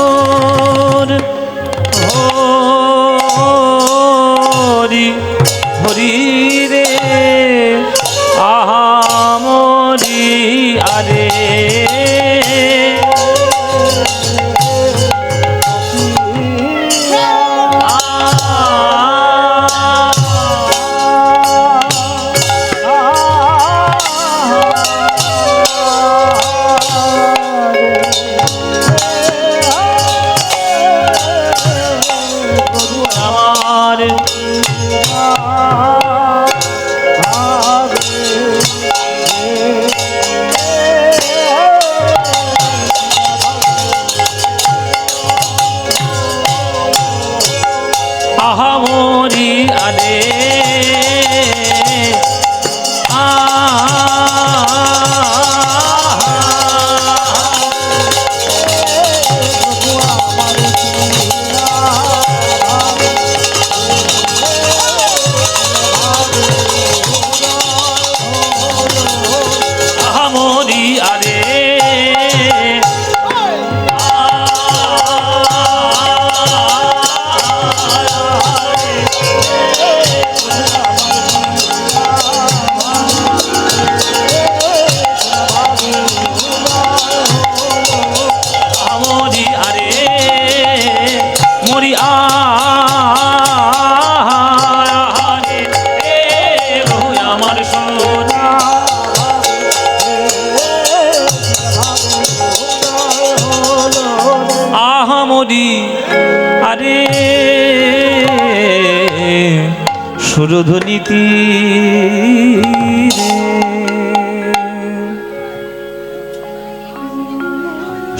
গৌর হরি হরি রে আহামরি আরে আমার সোনা আহামরি আরে সুরধ্বনিতি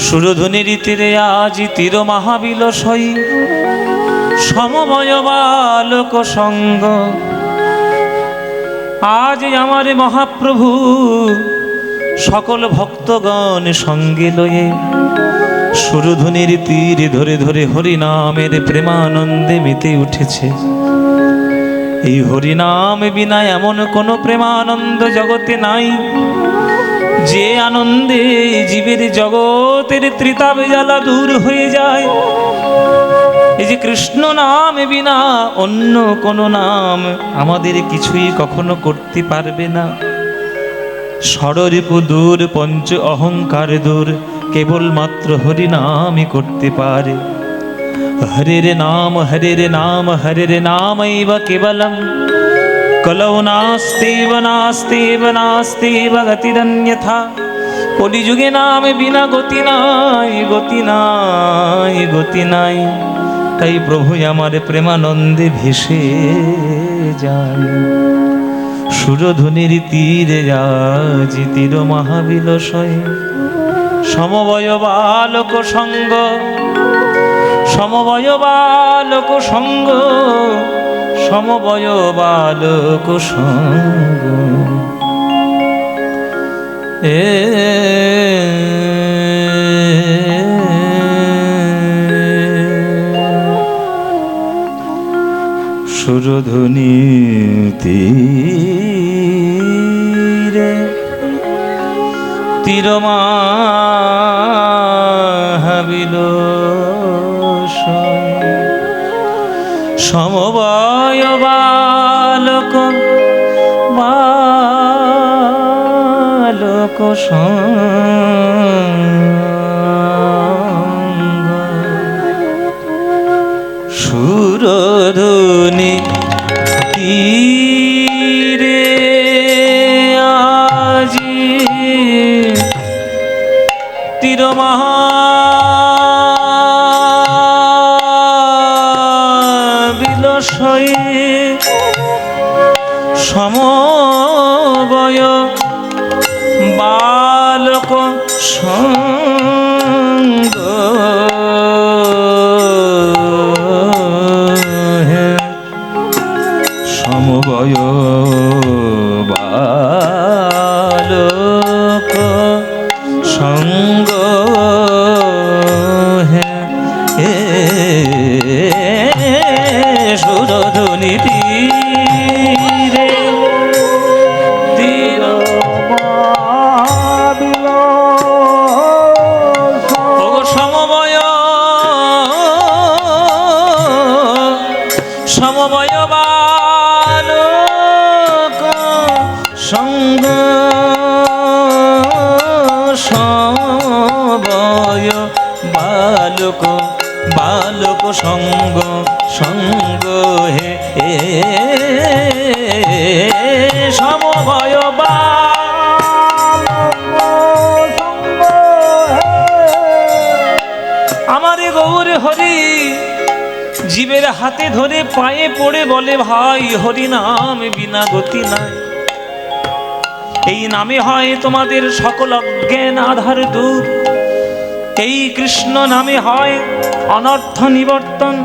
সুরধ্বনি রীতিরে আজি তীর মহাবিলসই সমময় বালক সঙ্গ আজ আমার মহাপ্রভু সকল ভক্তগণ সঙ্গে লয়ে সুরধ্বনির তীরে ধরে ধরে হরিনামের প্রেমানন্দে মেতে উঠেছে। এই হরিনাম বিনা এমন কোনো প্রেমানন্দ জগতে নাই যে আনন্দে জীবের জগতের ত্রিতাপ জ্বালা দূর হয়ে যায়। এই যে কৃষ্ণ নাম বিনা অন্য কোনো নাম আমাদের কিছুই কখনো করতে পারবে না। ষড়রিপু দূর পঞ্চ অহংকার দূর কেবলমাত্র হরিনামই করতে পারে। হরের নাম হরের নাম হরের নামৈব কেবলম কলৌ নাস্তিব নাস্তিব নাস্তিব গতিরন্যথা। কলিযুগে নাম বিনা গতি নাই গতি নাই গতি নাই। তাই প্রভু আমার প্রেমানন্দে ভেসে যায়। সুরধ্বনির তীরে আজি তীর মহাবিলসয় সমবয় বালক সঙ্গ সমবয় বালক সঙ্গ সমবয় বালক সঙ্গ। সুরধ্বনি তীরে তীর মহাবিলসয় সমবয় বালক বালক সঙ্গ। সুরধ্বনি তীরে আজি তীর মহাবিলসয় সমবয় বালক সঙ্গ। সমবয় বালক সঙ্গ সুরধ্বনি তীরে তীর সমবয় সমবয় বালক সঙ্গ সমবয় বালক বালক সঙ্গ সঙ্গ হে সমবয় আমারে গৌর হরি জীবের হাতে ধরে পায়ে পড়ে বলে ভাই হরি নাম বিনা গতি নাই। এই নামে হয় তোমাদের সকল অজ্ঞান আধার দূর। এই কৃষ্ণ নামে হয় অনর্থ নিবর্তন।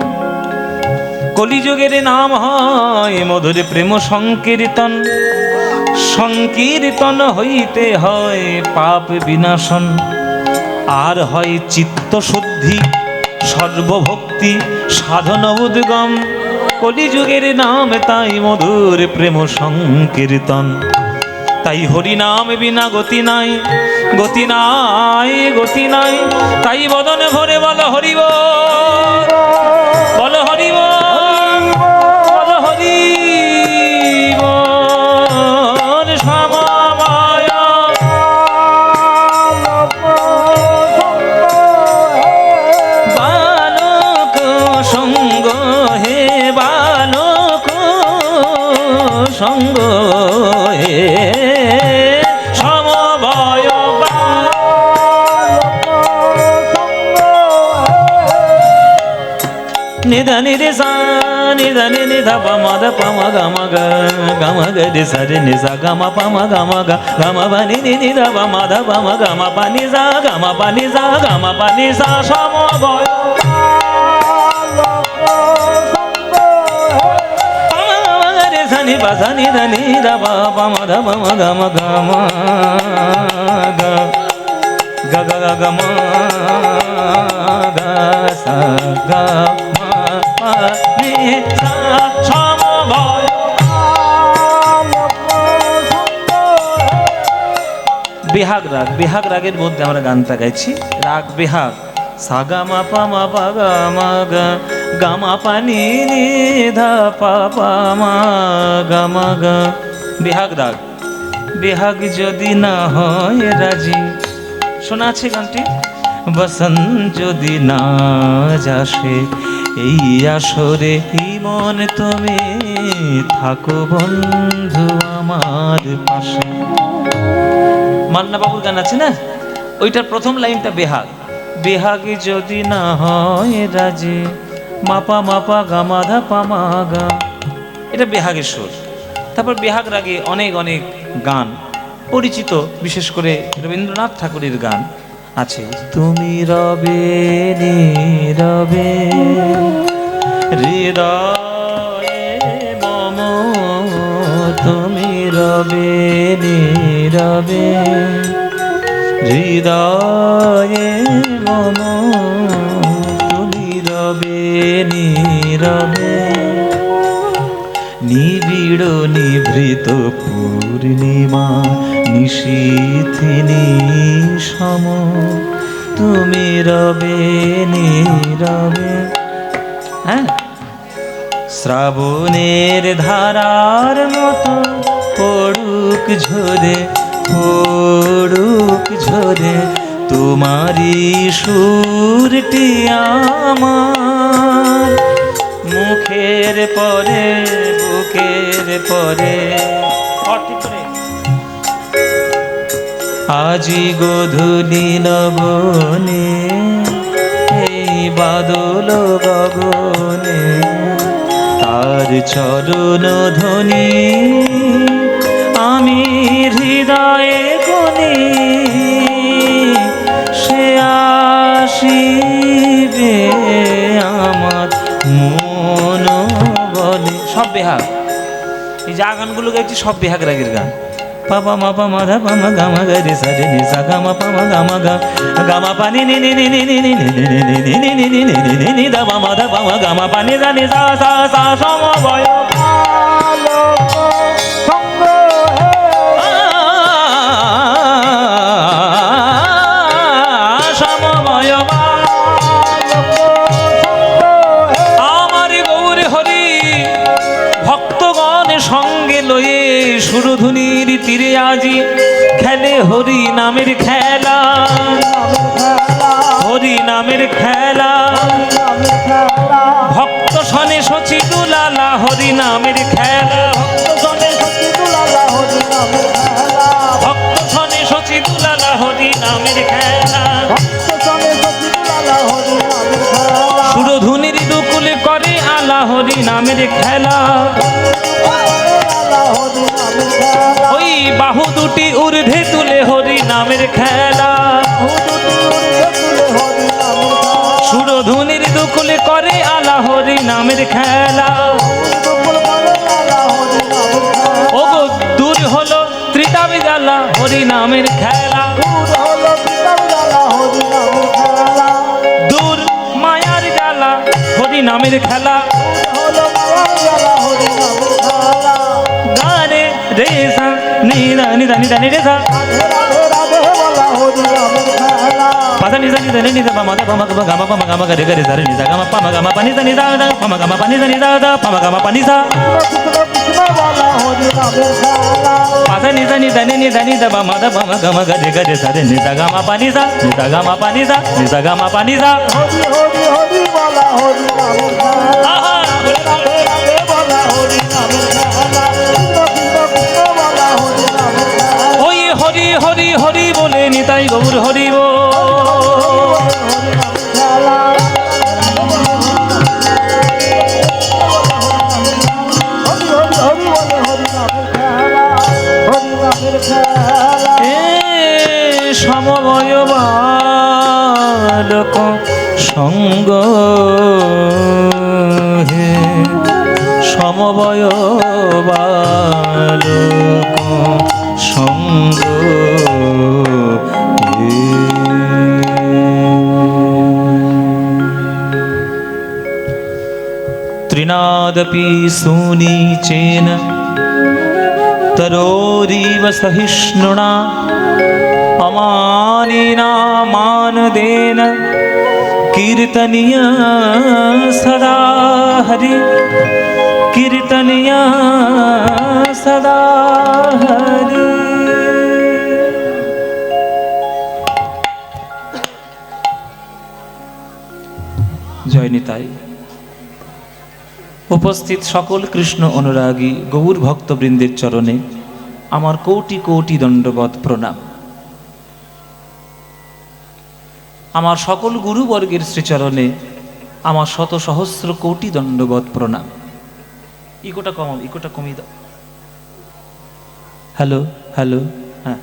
কলিযুগের নাম হয় মধুর প্রেম সংকীর্তন। সংকীর্তন হইতে হয় পাপ বিনাশন। আর হয় চিত্ত শুদ্ধি সর্বভক্তি সাধন উদ্গম। কলিযুগের নাম তাই মধুর প্রেম সংকীর্তন। তাই হরি নাম বিনা গতি নাই গতি নাই গতি নাই। তাই বদন ভরে বল হরিব বল হরিব বল হরিব। সমবয় বালক সঙ্গ হে বালক সঙ্গ সমবয় নিধা নিরে সা নিধা নিধা পামা দা পামা গামা গা গামা গা রে সা রে নি সা গামা পামা গামা গা গামা পানি নি নিধা পামা দা পামা গামা পানি সা গামা পানি সা গামা পানি সা সমবয় নি বাসা নি ধা নি দা পা পামা দা পামা গামা গামা গা গা গা গা গামা গা সা গা বিহাগ রাগ, বিহাগ রাগের মধ্যে আমরা গানটা গাইছি। রাগ বিহাগ, সাগা মা পা মা পা গা মা গা গা মা পা নি নি ধা পা পা মা গা মা গা। বিহাগ রাগ, বিহাগ যদি না হয় রাজি, শোনা আছে গানটি? বসন্ত যদি না যাসে এই আসরে মন তুমি থাকো বন্ধু আমার পাশে। মান্না বাবুর গান আছে না, ওইটার প্রথম লাইনটা বেহাগ। বেহাগে যদি না হয় রাজি মাপা মাপা গামা ধা পামা গা, এটা বেহাগের সুর। তারপর বেহাগ রাগে অনেক অনেক গান পরিচিত, বিশেষ করে রবীন্দ্রনাথ ঠাকুরের গান আছে। তুমি রবে নীরবে হৃদয়ে মম, তুমি রবে নীরবে হৃদয়ে মম, তুমি রবে নীরবে নিবিড় নিভৃত পূর্ণিমা নিশীথিনী সম, তুমি রবে নীরবে। হ্যাঁ, শ্রাবণের ধারার মতো পড়ুক ঝরে পড়ুক ঝরে তোমারি সুরটি আমার মুখের পরে বুকের পরে। আজি গোধূলি লগনে এই বাদল গগনে তার চরণ ধ্বনি আমি হৃদয়ে গুনি, সে আসিবে আমার মন বলে। সব বেহাগ, এই যা গানগুলো গাইছি সব বেহাগ রাগের গান। পাপা মাপা মাধা পামা গামা গা রে সা রে নি সা গামা পামা গামা গা গামা পানি নি নি নি নি নি নি নি নি নি নি নি নি নি নি দা পামা ধা পামা গামা পানি দা নি সা সা সা সমবয় সমবয়। আমার গৌর হরি ভক্তগণ সঙ্গে লয়ে সুরধুনির তীরে আজি খেলে হরি নামের খেলা, হরি নামের খেলা। ভক্ত সনে সচি দুলালা হরি নামের খেলা, ভক্ত সনে সচি দুলালা হরি নামের খেলা। সুরধুনির দুকুল করে আলা হরি নামের খেলা। ওই বাহু দুটি ঊর্ধ্বে তুলে হরি নামের খেলা। সুরধুনির দুকুলে করে আলা হরি নামের খেলা। ওগো দূর হলো ত্রিতাবে জ্বালা হরি নামের খেলা। দূর মায়ার জ্বালা হরি নামের খেলা। গারে রে সা নি দা নি দা নি দা নি রে সা পাসা নি সা নি দা নি দা পামা দা পামা গামা পামা গামা গা রে গা রে সা রে নি সা গামা পামা গামা পানি সা নি দা দা পামা গামা পানি সা নি দা দা পামা গামা পানি সা পাসা নি সা নি দা নি দা নি দা পামা দা পামা গামা গা রে সা রে নি সা গামা পানি সা নি সা গামা পানি সা নি সা গামা পানি সা। নিতাই গৌর হরিব। সমবয় বালক সঙ্গ হে, সমবয় বালক সঙ্গ হে। ত্রিনাদপি সুনীচেন তরোরিব সহিষ্ণুনা अमानिना मानदेन कीर्तनीय सदा हरि, कीर्तनीय सदा हरि। জয় নিতাই। উপস্থিত সকল কৃষ্ণ অনুরাগী গৌর ভক্তবৃন্দের চরণে আমার কোটি কোটি দণ্ডবৎ প্রণাম। আমার সকল গুরুবর্গের শ্রীচরণে আমার শত সহস্র কোটি দণ্ডবৎ প্রণাম। ইকোটা কমাও, ইকোটা কমিয়ে দাও। হ্যালো হ্যালো, হ্যাঁ।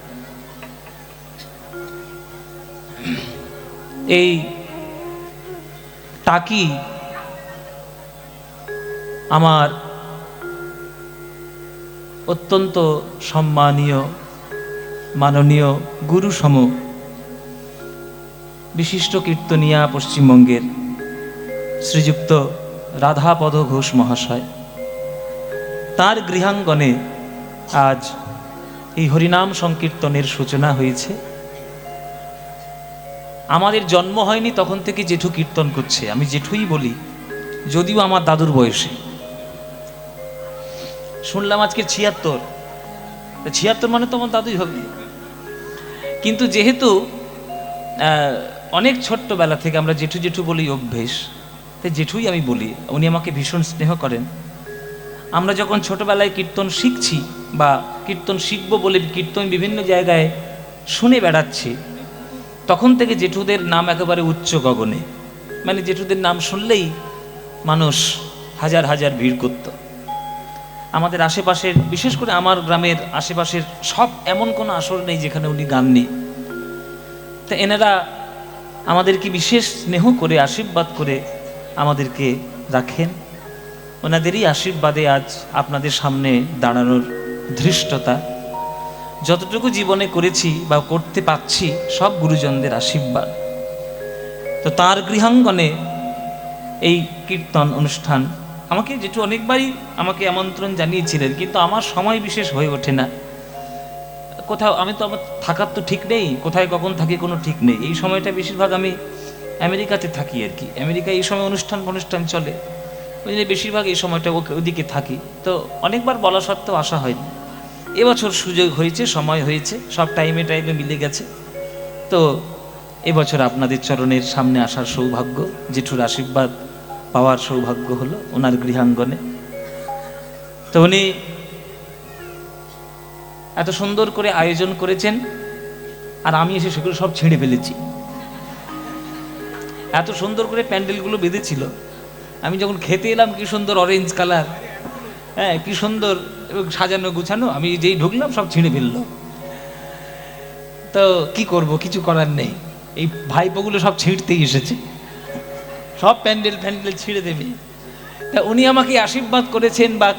এই টাকি আমার অত্যন্ত সম্মানীয় মাননীয় গুরুসম বিশিষ্ট কীর্তনিয়া পশ্চিমবঙ্গের শ্রীযুক্ত রাধাপদ ঘোষ মহাশয়, তার গৃহাঙ্গনে আজ এই হরিনাম সংকীর্তনের সূচনা হয়েছে। আমাদের জন্ম হয়নি তখন থেকে জেঠু কীর্তন করছে, আমি জেঠুই বলি, যদিও আমার দাদুর বয়সে। শুনলাম আজকে 76 মানে তো আমার দাদুই হবে। কিন্তু যেহেতু অনেক ছোট্টবেলা থেকে আমরা জেঠু জেঠু বলি অভ্যেস, তাই জেঠুই আমি বলি। উনি আমাকে ভীষণ স্নেহ করেন। আমরা যখন ছোটবেলায় কীর্তন শিখছি বা কীর্তন শিখবো বলে কীর্তন বিভিন্ন জায়গায় শুনে বেড়াচ্ছি, তখন থেকে জেঠুদের নাম একেবারে উচ্চ গগনে, মানে জেঠুদের নাম শুনলেই মানুষ হাজার হাজার ভিড় করত। আমাদের আশেপাশের, বিশেষ করে আমার গ্রামের আশেপাশের সব এমন কোনো আসর নেই যেখানে উনি গাননি। তা এনারা আমাদেরকে বিশেষ স্নেহ করে আশীর্বাদ করে আমাদেরকে রাখেন। ওনাদেরই আশীর্বাদে আজ আপনাদের সামনে দাঁড়ানোর ধৃষ্টতা। যতটুকু জীবনে করেছি বা করতে পাচ্ছি সব গুরুজনদের আশীর্বাদ। তো তার গৃহাঙ্গনে এই কীর্তন অনুষ্ঠান আমাকে যেটু অনেকবারই আমাকে আমন্ত্রণ জানিয়েছিলেন, কিন্তু আমার সময় বিশেষ হয়ে ওঠে না। কোথাও আমি তো আমার থাকার তো ঠিক নেই, কোথায় কখন থাকি কোনো ঠিক নেই। এই সময়টা বেশিরভাগ আমি আমেরিকাতে থাকি আর কি। আমেরিকায় এই সময় অনুষ্ঠান চলে, ওই জন্য বেশিরভাগ এই সময়টা ওদিকে থাকি। তো অনেকবার বলা সত্ত্বেও আসা হয়নি। এবছর সুযোগ হয়েছে, সময় হয়েছে, সব টাইমে মিলে গেছে। তো এবছর আপনাদের চরণের সামনে আসার সৌভাগ্য, জেঠুর আশীর্বাদ পাওয়ার সৌভাগ্য হলো ওনার গৃহাঙ্গনে। তো উনি এত সুন্দর করে আয়োজন করেছেন, আর আমি এসে সেগুলো সব ছিঁড়ে ফেলেছি। এত সুন্দর করে প্যান্ডেলগুলো বেঁধেছিল, আমি যখন খেতে এলাম কি সুন্দর অরেঞ্জ কালার, হ্যাঁ কি সুন্দর সাজানো গুছানো, আমি যেই ঢুকলাম সব ছিঁড়ে ফেললো। তো কি করব, কিছু করার নেই। এই ভাইপোগুলো সব ছিঁড়তেই এসেছে, সব প্যান্ডেল ছিঁড়ে দেবে। তা উনি আমাকে আশীর্বাদ করেছেন বা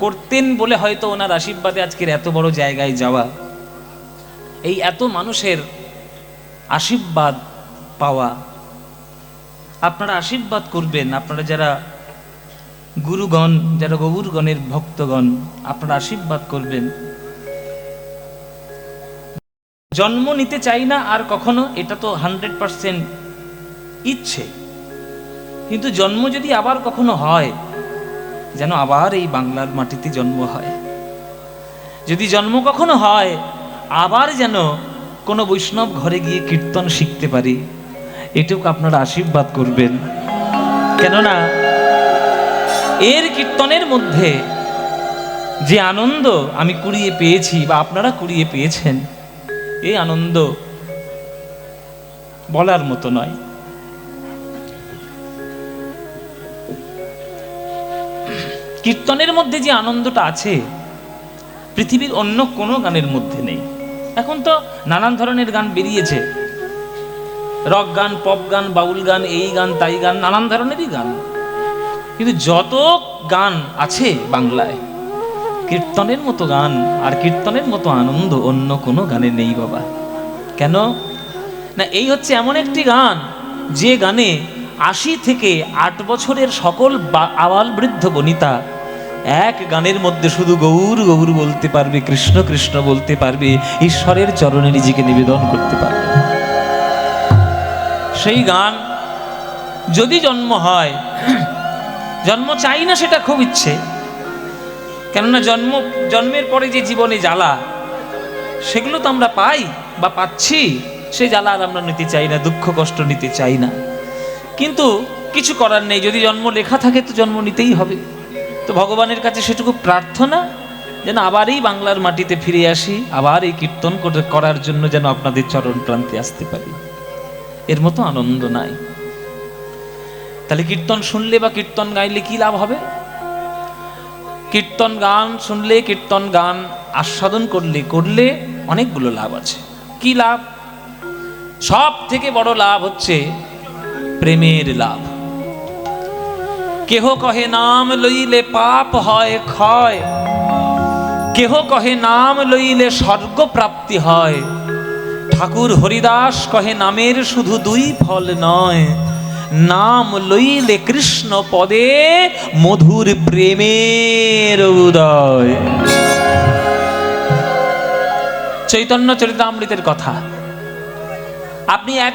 করতেন বলে হয়তো ওনার আশীর্বাদে আজকের এত বড় জায়গায় যাওয়া, এই এত মানুষের আশীর্বাদ পাওয়া। আপনারা আশীর্বাদ করবেন, আপনারা যারা গুরুগণ, যারা গৌরগণের ভক্তগণ, আপনারা আশীর্বাদ করবেন। জন্ম নিতে চাই না আর কখনো, এটা তো 100% ইচ্ছে, কিন্তু জন্ম যদি আবার কখনো হয়, যেন আবার এই বাংলার মাটিতে জন্ম হয়। যদি জন্ম কখনো হয়, আবার যেন কোনো বৈষ্ণব ঘরে গিয়ে কীর্তন শিখতে পারি, এটুকু আপনারা আশীর্বাদ করবেন। কেননা এর কীর্তনের মধ্যে যে আনন্দ আমি কুড়িয়ে পেয়েছি বা আপনারা কুড়িয়ে পেয়েছেন, এই আনন্দ বলার মতো নয়। কীর্তনের মধ্যে যে আনন্দটা আছে পৃথিবীর অন্য কোনো গানের মধ্যে নেই। এখন তো নানান ধরনের গান বেরিয়েছে, রক গান, পপ গান, বাউল গান, এই গান তাই গান, নানান ধরনেরই গান, কিন্তু যত গান আছে বাংলায় কীর্তনের মতো গান আর কীর্তনের মতো আনন্দ অন্য কোনো গানে নেই বাবা। কেন না, এই হচ্ছে এমন একটি গান যে গানে 80 থেকে 8 বছরের সকল আবাল বৃদ্ধ বনিতা এক গানের মধ্যে শুধু গৌর গৌর বলতে পারবে, কৃষ্ণ কৃষ্ণ বলতে পারবে, ঈশ্বরের চরণে নিজেকে নিবেদন করতে পারবে। সেই গান যদি জন্ম হয়, জন্ম চাই না সেটা খুব ইচ্ছে, কেননা জন্মের পরে যে জীবনে জ্বালা সেগুলো তো আমরা পাই বা পাচ্ছি, সেই জ্বালা আর আমরা নিতে চাই না, দুঃখ কষ্ট নিতে চাই না। কিন্তু কিছু করার নেই, যদি জন্ম লেখা থাকে তো জন্ম নিতেই হবে। তো ভগবানের কাছে সেটুকু প্রার্থনা যেন আবার এই বাংলার মাটিতে ফিরে আসি, আবার এই কীর্তন করার জন্য যেন আপনাদের চরণ প্রান্তে আসতে পারি। এর মতো আনন্দ নাই। তাহলে কীর্তন শুনলে বা কীর্তন গাইলে কি লাভ হবে? কীর্তন গান শুনলে, কীর্তন গান আস্বাদন করলে অনেকগুলো লাভ আছে। কি লাভ? সব থেকে বড় লাভ হচ্ছে প্রেমের লাভ। কেহ কহে নাম লইলে পাপ হয় ক্ষয়, কেহ কহে নাম লইলে স্বর্গ প্রাপ্তি হয়। ঠাকুর হরিদাস কহে নামের শুধু 2 ফল নয়, নাম লইলে কৃষ্ণ পদে মধুর প্রেমের উদয়। চৈতন্য চরিতামৃতের কথা। আপনি এক